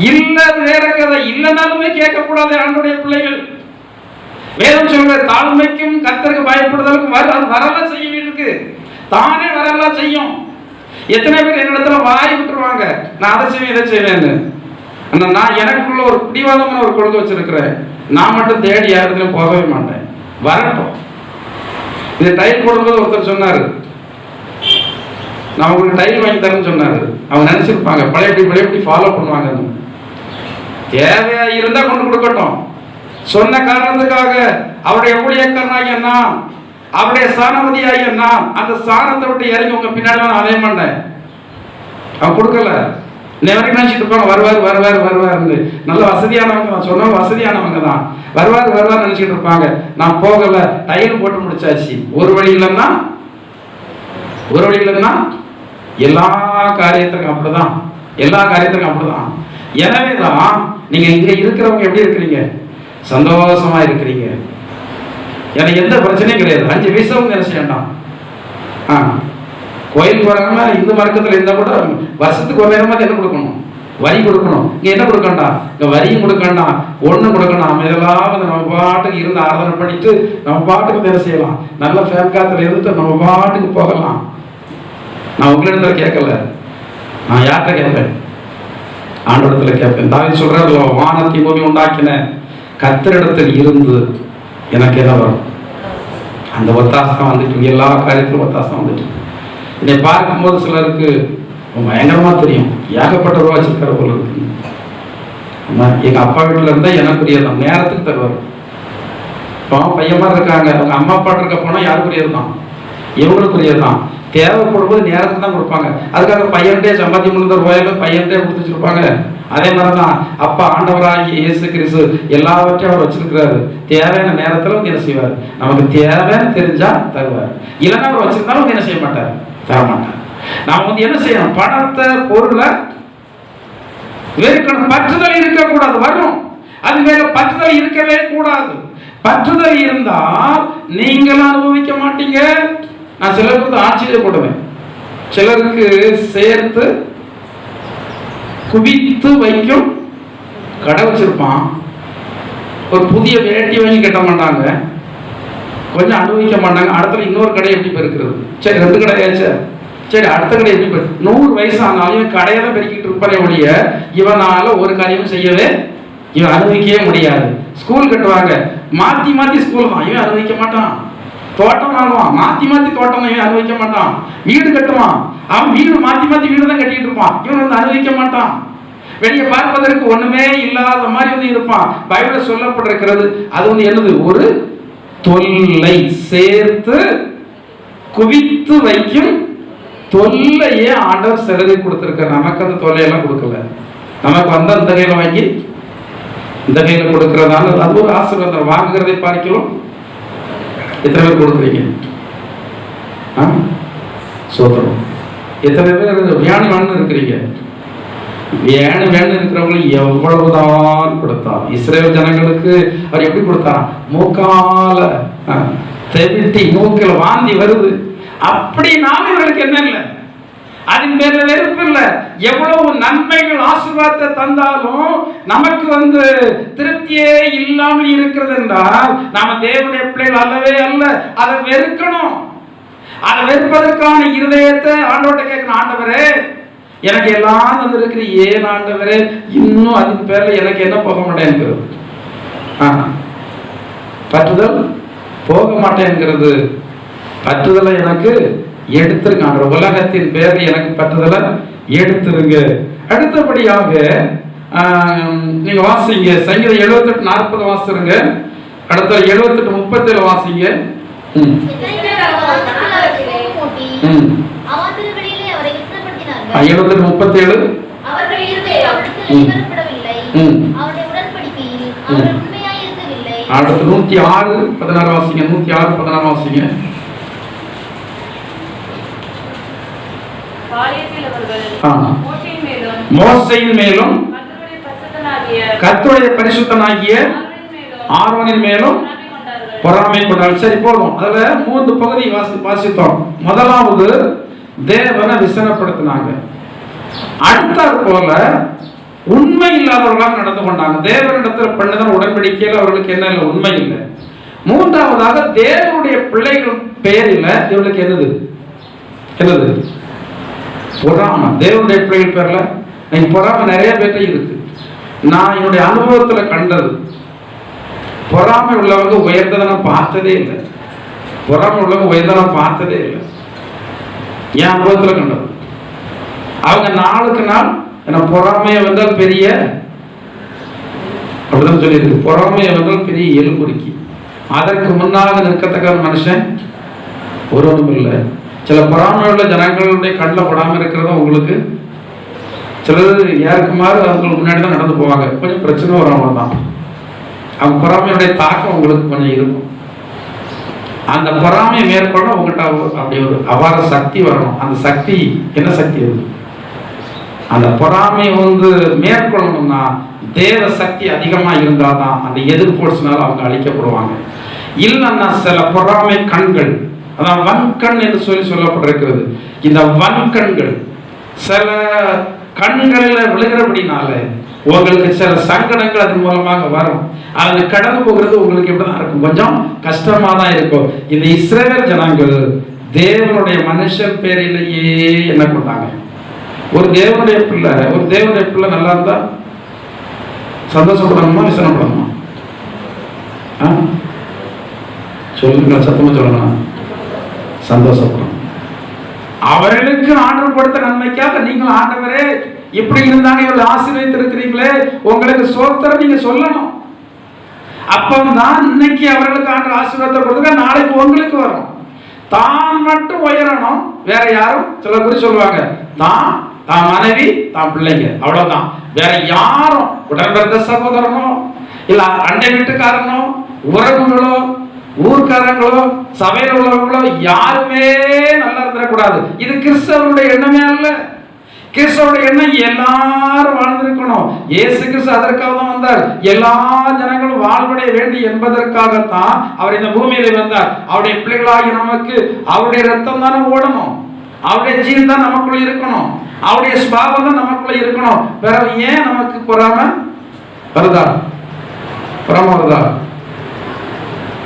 இல்ல வேற கதை. இல்லைனாலுமே கேட்கக்கூடாது ஆண்டவருடைய பிள்ளைகள். வேதம் சொல்ற தாழ்மைக்கும் கர்த்தருக்கு பயப்படுதலுக்கும் வரலாம் செய்ய வீட்டுக்கு தானே வரலாம் செய்யும். எத்தனை பேர் என்னிடத்துல வாய் விட்டுருவாங்க, நான் அதை செய்வேன் இதை செய்வேன்னு. நான் எனக்குள்ள ஒரு பிடிவாதமான ஒரு கொள்கை வச்சிருக்கிறேன். நான் மட்டும் தேடி யாருக்கும் போகவே மாட்டேன். வரட்டும். இது டைல் போடும்போது ஒருத்தர் சொன்னாரு, நான் உங்களுக்கு டைல் வாங்கி தரேன்னு சொன்னாரு. அவங்க நினைச்சிருப்பாங்க பழையபடி ஃபாலோ பண்ணுவாங்க. தேவையா இருந்தா கொண்டு கொடுக்கட்டும். சொன்ன காரணத்துக்காக அவருடைய ஊழியக்காரனாகிய நான், அவருடைய சாணபதியாகிய நான் அந்த சாணத்தை விட்டு இறங்கி உங்க பின்னாடி நான் அலைய மாட்டேன். அவன் கொடுக்கல. வரைக்கும் நினைச்சிட்டு இருப்பாங்க வருவாரு. நல்ல வசதியானவங்க தான், சொன்ன வசதியானவங்க தான், வருவார் நினைச்சிட்டு இருப்பாங்க. நான் போகல, டைல் போட்டு முடிச்சாச்சு. ஒரு வழி இல்லைன்னா எல்லா காரியத்துக்கும் அப்படிதான். எனவேதான் நீங்க இங்க இருக்கிறவங்க எப்படி இருக்கிறீங்க? சந்தோஷமா இருக்கிறீங்க. எனக்கு எந்த பிரச்சனையும் கிடையாது. 5 பைசாவும் நினைச்ச வேண்டாம். கோயில் போறாங்கன்னா இந்து மார்க்கத்தில் இருந்தா கூட வருஷத்துக்கு ஒரு நேரமா என்ன கொடுக்கணும்? வரி கொடுக்கணும். இங்க என்ன கொடுக்கண்டா, இங்க வரியும் கொடுக்கண்டா, ஒண்ணும் கொடுக்கணும். நம்ம இதெல்லாம் நம்ம பாட்டுக்கு இருந்து ஆராதனை பண்ணிட்டு நம்ம பாட்டுக்கு வேலை செய்யலாம். நல்ல ஃபேன் காத்துல இருந்துட்டு நம்ம பாட்டுக்கு போகலாம். நான் உங்களிடத்துல கேட்கல, நான் யார்கிட்ட கேட்பேன்? ஆண்டவரத்துல கேட்பேன். தாவீது சொல்றாரு, வானத்தை பூமி உண்டாக்கின கர்த்தரிடத்தில் இருந்து எனக்கு என்ன வரும்? அந்த ஒத்தாசம் வந்துட்டு, எல்லா காரியத்திலும் ஒத்தாசம் வந்துட்டு. இதை பார்க்கும்போது சிலருக்கு பயங்கரமா தெரியும், ஏகப்பட்ட ரூபா வச்சிருக்கிற போல இருக்கு. எங்க அப்பா வீட்டுல இருந்தா எனக்குரியதான், நேரத்துக்கு தருவார். இப்போ பையன்மா இருக்காங்க, அவங்க அம்மா அப்பா இருக்க போனா யாருக்குரியதுதான், இவங்களுக்குரியதுதான். தேவைப்படும்போது நேரத்துக்கு தான் கொடுப்பாங்க. அதுக்காக பையன்டே சம்பாத்தி முடிந்த ரூபாயில பையன்டே கொடுத்து வச்சிருப்பாங்க. அதே மாதிரிதான் அப்பா ஆண்டவராகி இயேசு கிறிஸ்து எல்லாவற்றையும் அவர் வச்சிருக்கிறாரு. தேவையான நேரத்துல என்ன செய்வார், நமக்கு தேவைன்னு தெரிஞ்சா தருவார். இல்லைன்னா அவர் வச்சிருந்தாலும் என்ன செய்ய மாட்டார், தர மாட்டார். நாம் என்ன செய்யணும், பணத்தை பொருளை வெறுக்கணும். பற்றுதல் இருக்கக்கூடாது, வரும் அது மேல பற்றுதல் இருக்கவே கூடாது. பற்றுதல் இருந்தால் நீங்களும் அனுபவிக்க மாட்டீங்க. நான் சிலருக்கு ஆச்சரியப்படுவேன், சிலருக்கு சேர்த்து குவித்து வைக்கும் கடை வச்சிருப்பான். ஒரு புதிய வேட்டி வாங்கி கட்ட மாட்டாங்க, கொஞ்சம் அனுபவிக்க மாட்டாங்க. அடுத்த இன்னொரு கடை எப்படி பெருக்கிறது, சரி 2 கடை ஆச்சு, சரி அடுத்த கடை எப்படி 100 வயசு ஆனாலும் கடையை தான் பெருக்கிட்டு இருப்பானே ஒழிய இவனால ஒரு காரியமும் செய்யவே இவன் அனுபவிக்கவே முடியாது. ஸ்கூல் கட்டுவாங்க, மாத்தி மாத்தி ஸ்கூல் தான், இவன் அனுபவிக்க மாட்டான். தோட்டம் வாங்குவான், மாத்தி மாத்தி தோட்டம் தான், இவன் அனுபவிக்க மாட்டான். வீடு கட்டுவான், அவன் வீடு மாத்தி மாத்தி வீடு தான் கட்டிட்டு இருப்பான், இவன் அனுபவிக்க மாட்டான். வெளியே பார்ப்பதற்கு ஒண்ணுமே இல்லாத மாதிரி இருப்பான். பைபிள்ல சொல்லப்பட்டிருக்கிறது அது என்னது, ஒரு தொல்லை, சேர்த்து குவித்து வைக்கும் தொல்லையே ஆண்டவர் சிலரை கொடுத்திருக்க. நமக்கு அந்த தொல்லையெல்லாம் கொடுக்கல. நமக்கு வந்த இந்த கையில வாங்கி இந்த கையில கொடுக்கறதால அது ஒரு ஆசீர்வாதம். வாங்குறதை பார்க்கலாம் எத்தனை பேர் கொடுக்குறீங்க? சோத்திரம். எத்தனை பேர் வியானி இருக்கிறீங்க? வேணும் இருக்கிறவங்களுக்கு எவ்வளவுதான் கொடுத்தார். இஸ்ரேல் ஜனங்களுக்கு அவர் எப்படி கொடுத்தாரா, மூக்கால தெவிட்டி மூக்கில் வாந்தி வருது. அப்படி நாம இவர்களுக்கு என்ன இல்லை, அதன் பேர்ல வெறுப்பு இல்லை. எவ்வளவு நன்மைகள் ஆசீர்வாதத்தை தந்தாலும் நமக்கு திருப்தியே இல்லாமல் இருக்கிறது என்றால் நாம தேவனுடைய பிள்ளைகள் அல்லவே அல்ல. அதை வெறுக்கணும். அதை வெறுப்பதற்கான இருதயத்தை ஆண்டவர்கிட்ட கேட்கணும். ஆண்டவரே எனக்கு எல்லாம் தந்திருக்கிற, ஏன் ஆண்டவரே இன்னும் அதுக்கு பேர்ல எனக்கு என்ன போக மாட்டேங்கிறது, பற்றுதல் போக மாட்டேங்கிறது. பற்றுதலை எனக்கு எடுத்துருங்க, உலகத்தின் பேர் எனக்கு பற்றுதலை எடுத்துருங்க. அடுத்தபடியாக நீங்க வாசிங்க சங்கீதம் 78:40 வாசிருங்க. அடுத்த 78:37 வாசிங்க. 78:37 அடுத்து 106:16 வாசிங்க. 106:16 வாசிங்க. மோசேயின் மேலும் கர்த்தருடைய பரிசுத்தனாகிய ஆரோனின் மேலும் பொறாமை கொண்டார்கள். சரி போதும். அதுல 3 பகுதி வாசித்தோம். முதலாவது தேவனை விசனப்படுத்தினாங்க. அடுத்தாற் போல உண்மை இல்லாதவர்களாக நடந்து கொண்டாங்க. தேவனிடத்துல பண்ணதான உடன்படிக்கையில் அவர்களுக்கு என்ன இல்லை, உண்மை இல்லை. மூன்றாவதாக தேவனுடைய பிள்ளைகள் பெயரில் இவர்களுக்கு என்னது என்னது பொறாமை. தேவனுடைய பிள்ளைகள் பேர்ல இன்னைக்கு பொறாமை நிறைய பேர்ட்ட இருக்கு. நான் என்னுடைய அனுபவத்துல கண்டது, பொறாமை உள்ளவங்க உயர்ந்ததை நான் பார்த்ததே இல்லை. பொறாமை உள்ளவங்க உயர்ந்ததை நான் பார்த்ததே இல்லை. என் அனுபவத்துல கண்டது. அவங்க நாளுக்கு நாள் என்ன பொறாமையை வந்தால் பெரிய அப்படிதான் சொல்லியிருக்கு, பொறாமையை வந்தால் பெரிய எலும்புருக்கி, அதற்கு முன்னாக நிற்கத்தக்க மனுஷன் ஒருவனும் இல்லை. சில பொறாமை உள்ள ஜனங்களுடைய கண்ணில் படாமல் இருக்கிறது உங்களுக்கு சிலது ஏற்குமாறு அவங்களுக்கு முன்னாடி தான் நடந்து போவாங்க. கொஞ்சம் பிரச்சனை வராம தான் அவங்க பொறாமையுடைய தாக்கம் உங்களுக்கு கொஞ்சம் இருக்கும். அந்த பொறாமையை மேற்கொள்ள உங்கள்கிட்ட அப்படி ஒரு அபார சக்தி வரணும். அந்த சக்தி என்ன சக்தி அது? அந்த பொறாமையை மேற்கொள்ளணும்னா தேவ சக்தி அதிகமா இருந்தாதான் அந்த எதிர்போர்ஸ்னால அவங்க அழிக்கப்படுவாங்க. இல்லைன்னா சில பொறாமை கண்கள், அதான் வன்கண் என்று சொல்லப்பட்டிருக்கிறது. இந்த வன்கண்கள் சில கண்களில் விழுகிறபடினால உங்களுக்கு சில சங்கடங்கள் அதன் மூலமாக வரும். அது கடந்து போகிறது உங்களுக்கு எப்படிதான் இருக்கும், கொஞ்சம் கஷ்டமா தான் இருக்கும். இந்த இஸ்ரவேல் ஜனங்கள் தேவனுடைய மனுஷன் பேரிலேயே என்ன கொண்டாங்க. ஒரு தேவனுடைய பிள்ளை நல்லா இருந்தா சந்தோஷப்படணுமா விசனப்படணுமா? சொல்லுங்க, சத்தமா சொல்லணும். சந்தோஷப்படணும். அவர்களுக்கு ஆண்டவர் கொடுத்த நன்மைக்காக நீங்கள் ஆண்டவரே இப்படி இருந்தாங்க இவர்கள் ஆசீர்வதித்திருக்கிறீங்களே உங்களுக்கு சோத்திரம் நீங்க சொல்லணும். அப்பதான் இன்னைக்கு அவர்களுக்கு ஆண்டவர் ஆசீர்வாதத்தை கொடுத்தா நாளைக்கு உங்களுக்கு வரும். தான் மட்டும் உயரணும், வேற யாரும் சில குறி சொல்லுவாங்க தான் மனைவி தான் பிள்ளைங்க அவ்வளவுதான். வேற யாரும் உடன் பிறந்த சகோதரனோ இல்ல அண்டை வீட்டுக்காரனோ உறவுகளோ ஊர்க்காரங்களோ சபையில் உள்ளவங்களோ யாருமே நல்லா இருந்துடக்கூடாது. இது கிறிஸ்தவனுடைய எண்ணமே அல்ல. கிறிஸ்தவனுடைய எண்ணம் எல்லாரும் வாழ்ந்திருக்கணும். இயேசு கிறிஸ்து அதற்காக தான் வந்தார். எல்லா ஜனங்களும் வாழ்வடைய வேண்டும் என்பதற்காகத்தான் அவர் இந்த பூமியில வந்தார். அவருடைய பிள்ளைகளாகி நமக்கு அவருடைய ரத்தம் தானே ஓடணும், அவருடைய ஜீவன் தான் நமக்குள்ள இருக்கணும், அவருடைய ஸ்பாவம் தான் நமக்குள்ள இருக்கணும். வேற ஏன் நமக்கு பொறாம வருதா? பொறாம வருதா?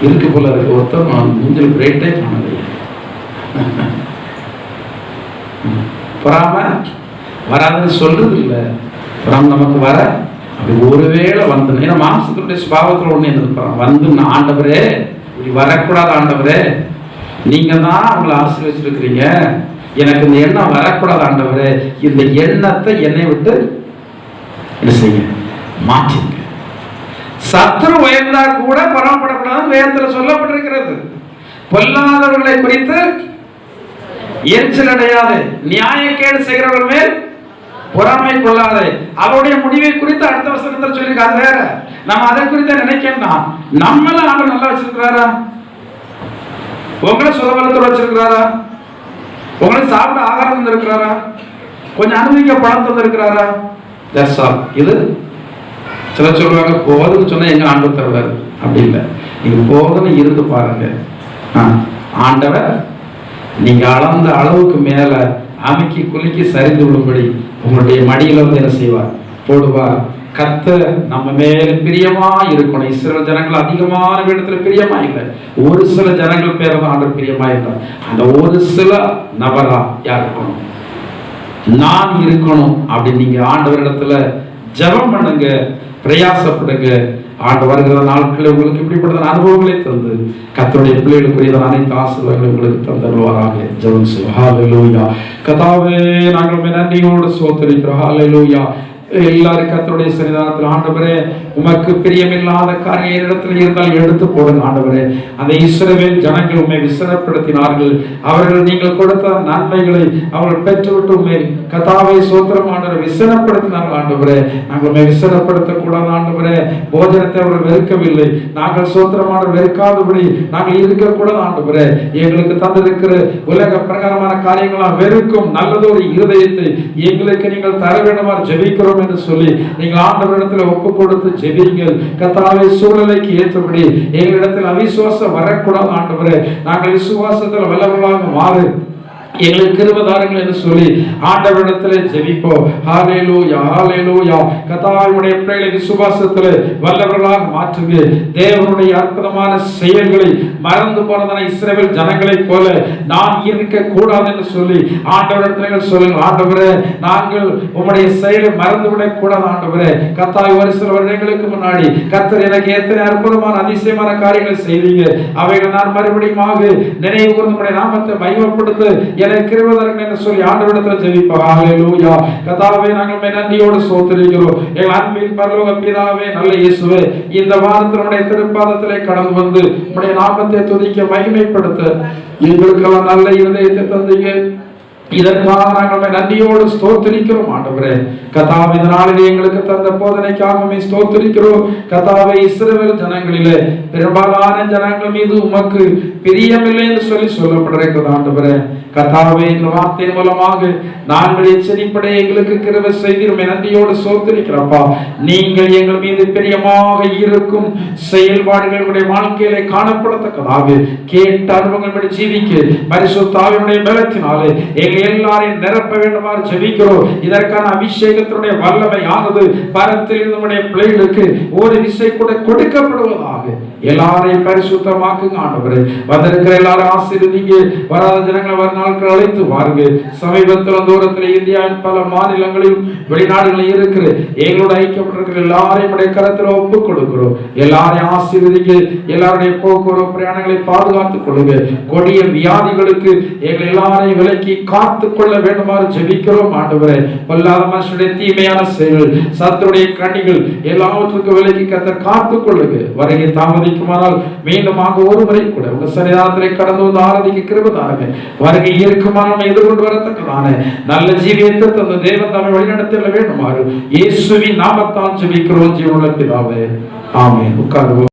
இருக்கு போல இருக்கு. ஒருத்தர் மூஞ்சில் பிரேட்டே காணலையே. பொறாம வராதுன்னு சொல்றது இல்லை. பொறாம நமக்கு வர அப்படி ஒருவேளை வந்து ஏன்னா மாம்சத்தினுடைய சுபாவத்தில் ஒண்ணு இருந்திருப்பாங்க. வந்து ஆண்டவரே இப்படி வரக்கூடாது, ஆண்டவரே நீங்க தான் அவங்களை ஆசீர்வச்சிருக்கிறீங்க, எனக்கு இந்த எண்ணம் வரக்கூடாது ஆண்டவரே, இந்த எண்ணத்தை என்னை விட்டு என்ன செய்ய மாற்றிங்க. சத்துரு உயர்ந்தா கூட பொறாமப்படக்கூடாது வேதத்தில் சொல்லப்பட்டிருக்கிறது. பொல்லாதவர்களை குறித்து எரிச்சல் அடையாது, நியாயக்கேடு செய்கிறவர்கள் மேல் பொறாமை கொள்ளாதே. அவருடைய முடிவை குறித்து அடுத்த வசனத்தில் சொல்லியிருக்காரு. வேற நம்ம அதை குறித்து நினைக்கணும். நம்மள ஆண்டவர் நல்லா வச்சிருக்கிறாரா? உங்களை சுதபலத்தோடு வச்சிருக்கிறாரா? உங்களை சாப்பிட ஆகாரம் தந்திருக்கிறாரா? கொஞ்சம் அனுபவிக்க பணம் தந்திருக்கிறாரா? இது சில சொல்லுவாங்க போதுன்னு சொன்னா எங்க ஆண்டவர் தருவார். அப்படி இல்லை, நீங்க போதுன்னு இருந்து பாருங்க. ஆண்டவர் நீங்க அளந்த அளவுக்கு மேல அமுக்கி குலுக்கி சரிந்து விடும்படி உங்களுடைய மடியில வந்து என்ன செய்வார், போடுவார். கர்த்தர் நம்ம மேல பிரியமா இருக்கணும். இஸ்ரவேல் ஜனங்கள் அதிகமான இடத்துல பிரியமா இல்லை, ஒரு சில ஜனங்கள் பேர தான் ஆண்டவர் பிரியமா இருந்தார். அந்த ஒரு சில நபரா யார் இருக்கணும்? நான் இருக்கணும். அப்படி நீங்க ஆண்டவர் இடத்துல ஜெபம் பண்ணுங்க, பிரயாசப்படுங்க. ஆண்டு வருகிற நாட்களில் உங்களுக்கு இப்படிப்பட்ட அனுபவங்களை தந்து கர்த்தருடைய பிள்ளைகளுக்குரிய அனைத்து ஆசீர்வாதங்களை உங்களுக்கு தந்தருவாராக. ஜெபம் செய்வோம். ஹல்லேலூயா. கர்த்தாவே நாங்கள் நன்றியோடு ஸ்தோத்திரிக்கிறோம். ஹல்லேலூயா. எல்லாரும் கர்த்தருடைய சன்னிதானத்தில் ஆண்டவரே உமக்கு பிரியமில்லாத காரியம் இடத்துல இருந்தால் எடுத்து போடுங்க ஆண்டவரே. அந்த இஸ்ரவேல் ஜனங்கள் உண்மை விசனப்படுத்தினார்கள். அவர்கள் நீங்கள் கொடுத்த நன்மைகளை அவர்கள் பெற்றுவிட்டு உண்மை கர்த்தாவே சோத்திரம் ஆண்டவரை விசனப்படுத்தினார்கள் ஆண்டவரே. நாங்கள் உண்மை விசனப்படுத்தக்கூடாது ஆண்டவரே. போஜனத்தை அவர்கள் வெறுக்கவில்லை, நாங்கள் சோத்திரமான வெறுக்காதபடி நாங்கள் இருக்கக்கூடாது ஆண்டவரே. எங்களுக்கு தந்திருக்கிற உலக பிரகாரமான காரியங்களால் வெறுக்கும் நல்லதொரு இருதயத்தை எங்களுக்கு நீங்கள் தர வேண்டுமா ஜெபிக்கிறோம் என்று சொல்லி நீங்கள் ஆண்டவரிடத்தில் ஒப்பு கொடுத்து ஜெபிங்கள். கர்த்தாவே சூழ்நிலைக்கு ஏற்றபடி எங்களிடத்தில் அவிசுவாசம் வரக்கூடாது ஆண்டவரே. நாங்கள் விசுவாசத்தில் வல்லவர்களாக மாறு எங்களுக்கு கிருபை தாருங்கள் என்று சொல்லி ஆண்டவரிடத்தில் ஜெபிப்போம். ஹல்லேலூயா. ஹல்லேலூயா. கர்த்தாவுடைய பிள்ளைகளை விசுவாசத்தில் வல்லவர்களாக மாற்றுங்க. தேவனுடைய அற்புதமான செயல்களை மறந்து போனதான இஸ்ரவேல் ஜனங்களைப் போல நான் இருக்க கூடாது என்று சொல்லி ஆண்டவரிடத்தில் சொல்லுங்கள். ஆண்டவரே நாங்கள் உம்முடைய செயலை மறந்துவிடக் கூடாது ஆண்டவரே. கர்த்தாவே ஒரு சில வருடங்களுக்கு முன்னாடி கர்த்தர் எனக்கு எத்தனை அற்புதமான அதிசயமான காரியங்களை செய்தீங்க, அவைகள் நான் மறுபடியும் நினைவு கூர்ந்து உம்முடைய நாமத்தை மகிமைப்படுத்த எனக்கு கிருபை தாருங்கள் என்று சொல்லி ஆண்டவரிடத்தில் ஜெபிப்போம். ஹல்லேலூயா. கர்த்தாவே நாங்கள் நன்றியோடு ஸ்தோத்திரிக்கிறோம். எங்கள் அன்பின் பரலோக பிதாவே நல்ல இயேசுவே, இந்த வாரத்தினுடைய திருப்பாதத்திலே கடந்து வந்து உம்முடைய நாமத்தை துதிக்க மகிமைப்படுத்த எங்களுக்கெல்லாம் நல்ல இருதயத்தை தந்தீங்க. இதற்காக நாங்கள் நன்றியோடு ஸ்தோத்திரிக்கிறோம் ஆண்டவரே. கர்த்தாவே இந்த நாளிலே எங்களுக்கு தந்த போதனைக்காக ஸ்தோத்திரிக்கிறோம். கர்த்தாவே இஸ்ரவேல் ஜனங்களிலே பெரும்பாலான ஜனங்கள் மீது உமக்கு பிரியமில்லை என்று சொல்லி சொல்லப்படுகிறது ஆண்டவரே. கர்த்தாவே இந்த வார்த்தையின் மூலமாக நாங்கள் எச்சரிப்பட எங்களுக்கு கிருபை செய்தீர். நன்றியோடு ஸ்தோத்திரிக்கிறப்பா. நீங்கள் எங்கள் மீது பிரியமாக இருக்கும் செயல்பாடுகளுடைய வாழ்க்கையிலே காணப்படத்தக்கதாக கேட்ட அனுபவங்கள் ஜீவிக்க பரிசுத்த ஆவியினுடைய பலத்தினாலே எங்களை எல்லாரையும் நிரப்ப வேண்டுமாறு ஜெபிக்கிறோம். இதற்கான அபிஷேகத்தினுடைய வல்லமை ஆனது பரத்தில் நம்முடைய பிள்ளைகளுக்கு ஒரு விசை கூட கொடுக்கப்படுவதாக. எல்லாரையும் பரிசுத்தமாக்குங்க ஆண்டவரே. வந்திருக்கிற எல்லாரும் ஆசீர்வதிங்க. வராத ஜனங்களை வர நாட்கள் அழைத்து வாருங்க. சமீபத்தில் தூரத்தில் இந்தியாவின் பல மாநிலங்களிலும் வெளிநாடுகளில் இருக்கிற எங்களோட ஐக்கியப்பட்டிருக்கிற எல்லாரையும் கரத்தில் ஒப்புக் கொடுக்கிறோம். எல்லாரையும் ஆசீர்வதிங்க. எல்லாருடைய போக்குவரத்து பிரயாணங்களை பாதுகாத்துக் கொள்ளுங்க. கொடிய வியாதிகளுக்கு எங்களை எல்லாரையும் விலக்கி காத்துக் கொள்ள வேண்டுமாறு ஜெபிக்கிறோம் ஆண்டவரே. பொல்லாத மனுஷனுடைய தீமையான செயல்கள், சத்துருடைய கண்ணிகள் எல்லாவற்றுக்கும் விலக்கி கர்த்தர் காத்துக் கொள்ளுங்க. வருகை தாமதிக்குமானால் மீண்டுமாக ஒரு முறை கூட உங்க சன்னிதானத்திலே கடந்து வந்து ஆராதிக்க கிருபை தாருங்க. வருகை இருக்குமானால் எதிர்கொண்டு வரத்தக்கதான நல்ல ஜீவியத்தை தந்த தேவன் தாமே வழிநடத்த வேண்டுமாறு இயேசுவின் நாமத்தால் ஜெபிக்கிறோம் ஜீவனுள்ள பிதாவே. ஆமென். உட்காருவோம்.